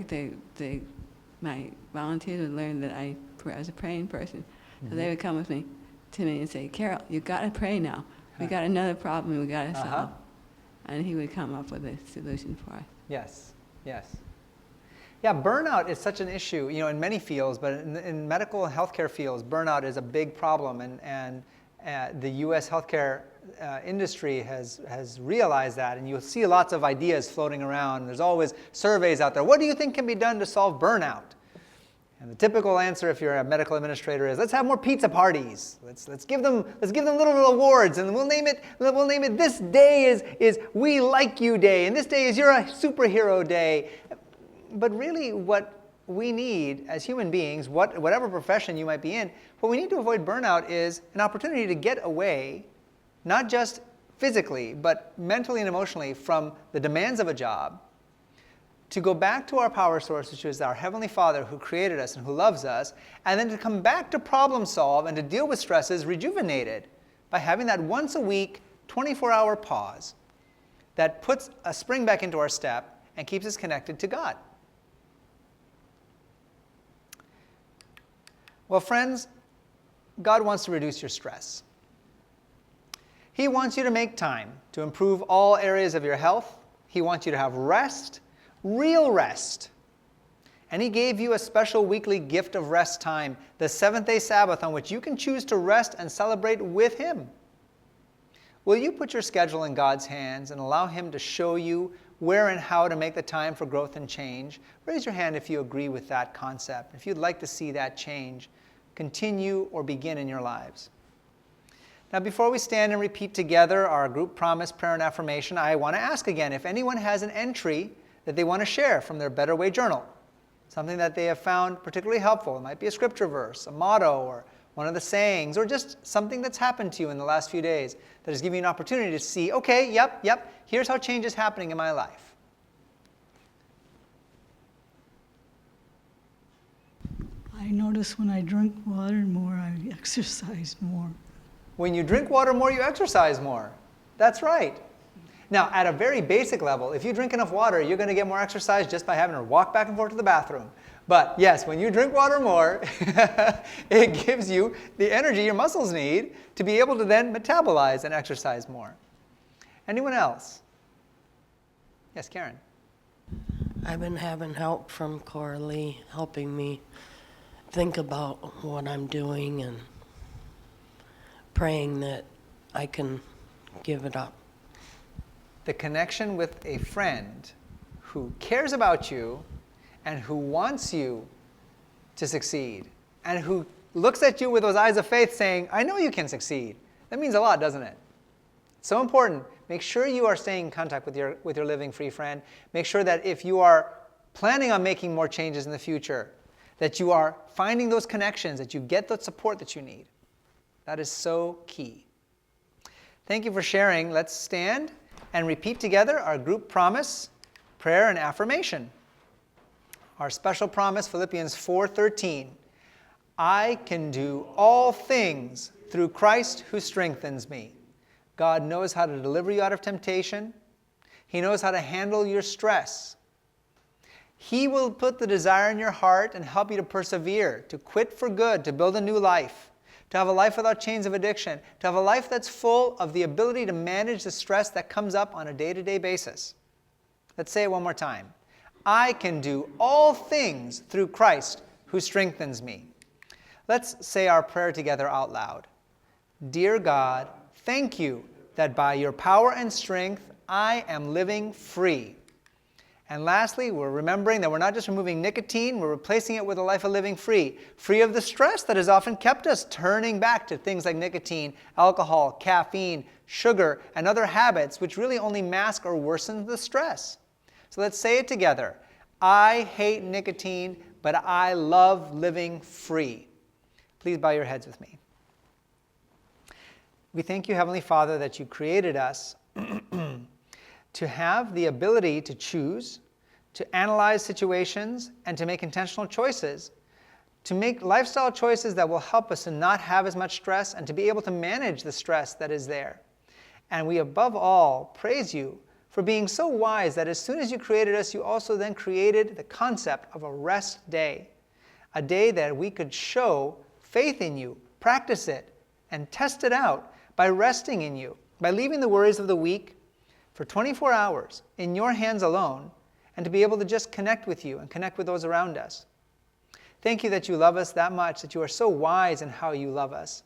my volunteers would learn that I was a praying person. So they would come to me and say, "Carol, you got to pray now. We got another problem we got to solve." And he would come up with a solution for us. Yes, yes. Yeah, burnout is such an issue, in many fields, but in medical and healthcare fields, burnout is a big problem, and the U.S. healthcare industry has realized that, and you'll see lots of ideas floating around. There's always surveys out there. What do you think can be done to solve burnout? And the typical answer, if you're a medical administrator, is let's have more pizza parties. Let's give them little awards, and we'll name it this day is We Like You Day, and this day is You're a Superhero Day. But really, what we need as human beings, whatever profession you might be in, what we need to avoid burnout is an opportunity to get away, not just physically, but mentally and emotionally, from the demands of a job, to go back to our power source, which is our Heavenly Father who created us and who loves us, and then to come back to problem solve and to deal with stresses rejuvenated by having that once a week, 24-hour pause that puts a spring back into our step and keeps us connected to God. Well, friends, God wants to reduce your stress. He wants you to make time to improve all areas of your health. He wants you to have rest, real rest. And He gave you a special weekly gift of rest time, the seventh-day Sabbath, on which you can choose to rest and celebrate with Him. Will you put your schedule in God's hands and allow Him to show you where and how to make the time for growth and change? Raise your hand if you agree with that concept, if you'd like to see that change continue or begin in your lives. Now, before we stand and repeat together our group promise, prayer, and affirmation, I want to ask again if anyone has an entry that they want to share from their Better Way journal, something that they have found particularly helpful. It might be a scripture verse, a motto, or one of the sayings, or just something that's happened to you in the last few days that has given you an opportunity to see, okay, yep, here's how change is happening in my life. I notice when I drink water more, I exercise more. When you drink water more, you exercise more. That's right. Now, at a very basic level, if you drink enough water, you're going to get more exercise just by having to walk back and forth to the bathroom. But yes, when you drink water more, it gives you the energy your muscles need to be able to then metabolize and exercise more. Anyone else? Yes, Karen. I've been having help from Coralie, helping me think about what I'm doing and praying that I can give it up. The connection with a friend who cares about you and who wants you to succeed and who looks at you with those eyes of faith saying, I know you can succeed. That means a lot, doesn't it? So important. Make sure you are staying in contact with your living free friend. Make sure that if you are planning on making more changes in the future, that you are finding those connections, that you get the support that you need. That is so key. Thank you for sharing. Let's stand and repeat together our group promise, prayer, and affirmation. Our special promise, Philippians 4:13. I can do all things through Christ who strengthens me. God knows how to deliver you out of temptation. He knows how to handle your stress. He will put the desire in your heart and help you to persevere, to quit for good, to build a new life, to have a life without chains of addiction, to have a life that's full of the ability to manage the stress that comes up on a day-to-day basis. Let's say it one more time. I can do all things through Christ who strengthens me. Let's say our prayer together out loud. Dear God, thank you that by your power and strength, I am living free. And lastly, we're remembering that we're not just removing nicotine, we're replacing it with a life of living free. Free of the stress that has often kept us turning back to things like nicotine, alcohol, caffeine, sugar, and other habits which really only mask or worsen the stress. So let's say it together. I hate nicotine, but I love living free. Please bow your heads with me. We thank you, Heavenly Father, that you created us to have the ability to choose, to analyze situations, and to make intentional choices, to make lifestyle choices that will help us to not have as much stress and to be able to manage the stress that is there. And we above all praise you for being so wise that as soon as you created us, you also then created the concept of a rest day, a day that we could show faith in you, practice it, and test it out by resting in you, by leaving the worries of the week for 24 hours in your hands alone, and to be able to just connect with you and connect with those around us. Thank you that you love us that much, that you are so wise in how you love us.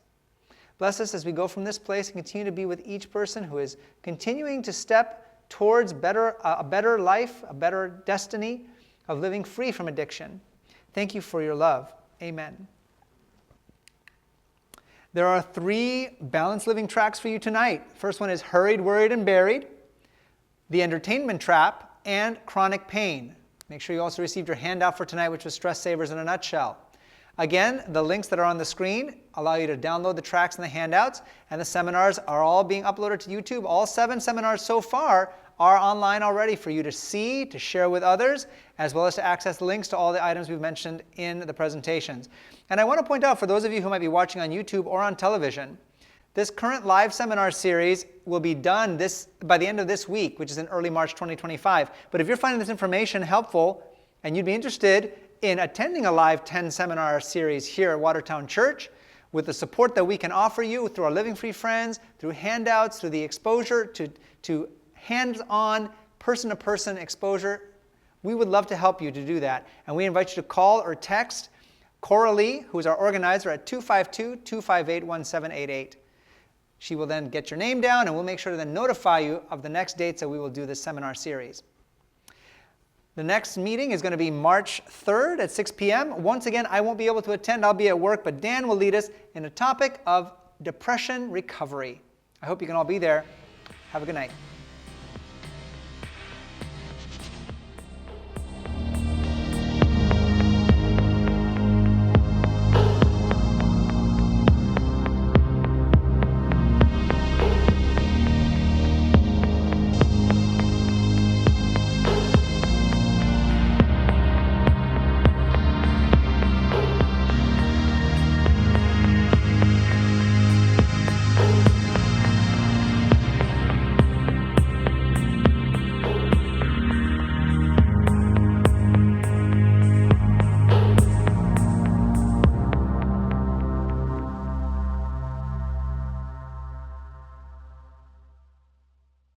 Bless us as we go from this place and continue to be with each person who is continuing to step towards a better life, a better destiny of living free from addiction. Thank you for your love. Amen. There are 3 balanced living tracks for you tonight. First one is Hurried, Worried, and Buried, The Entertainment Trap, and Chronic Pain. Make sure you also received your handout for tonight, which was Stress Savers in a Nutshell. Again, the links that are on the screen allow you to download the tracks and the handouts, and the seminars are all being uploaded to YouTube. All 7 seminars so far are online already for you to see, to share with others, as well as to access links to all the items we've mentioned in the presentations. And I want to point out, for those of you who might be watching on YouTube or on television, this current live seminar series will be done by the end of this week, which is in early March 2025. But if you're finding this information helpful and you'd be interested in attending a live 10-seminar series here at Watertown Church, with the support that we can offer you through our Living Free friends, through handouts, through the exposure to hands-on, person-to-person exposure, we would love to help you to do that. And we invite you to call or text Coralie, who is our organizer, at 252-258-1788. She will then get your name down, and we'll make sure to then notify you of the next dates that we will do this seminar series. The next meeting is going to be March 3rd at 6 p.m. Once again, I won't be able to attend. I'll be at work, but Dan will lead us in a topic of depression recovery. I hope you can all be there. Have a good night.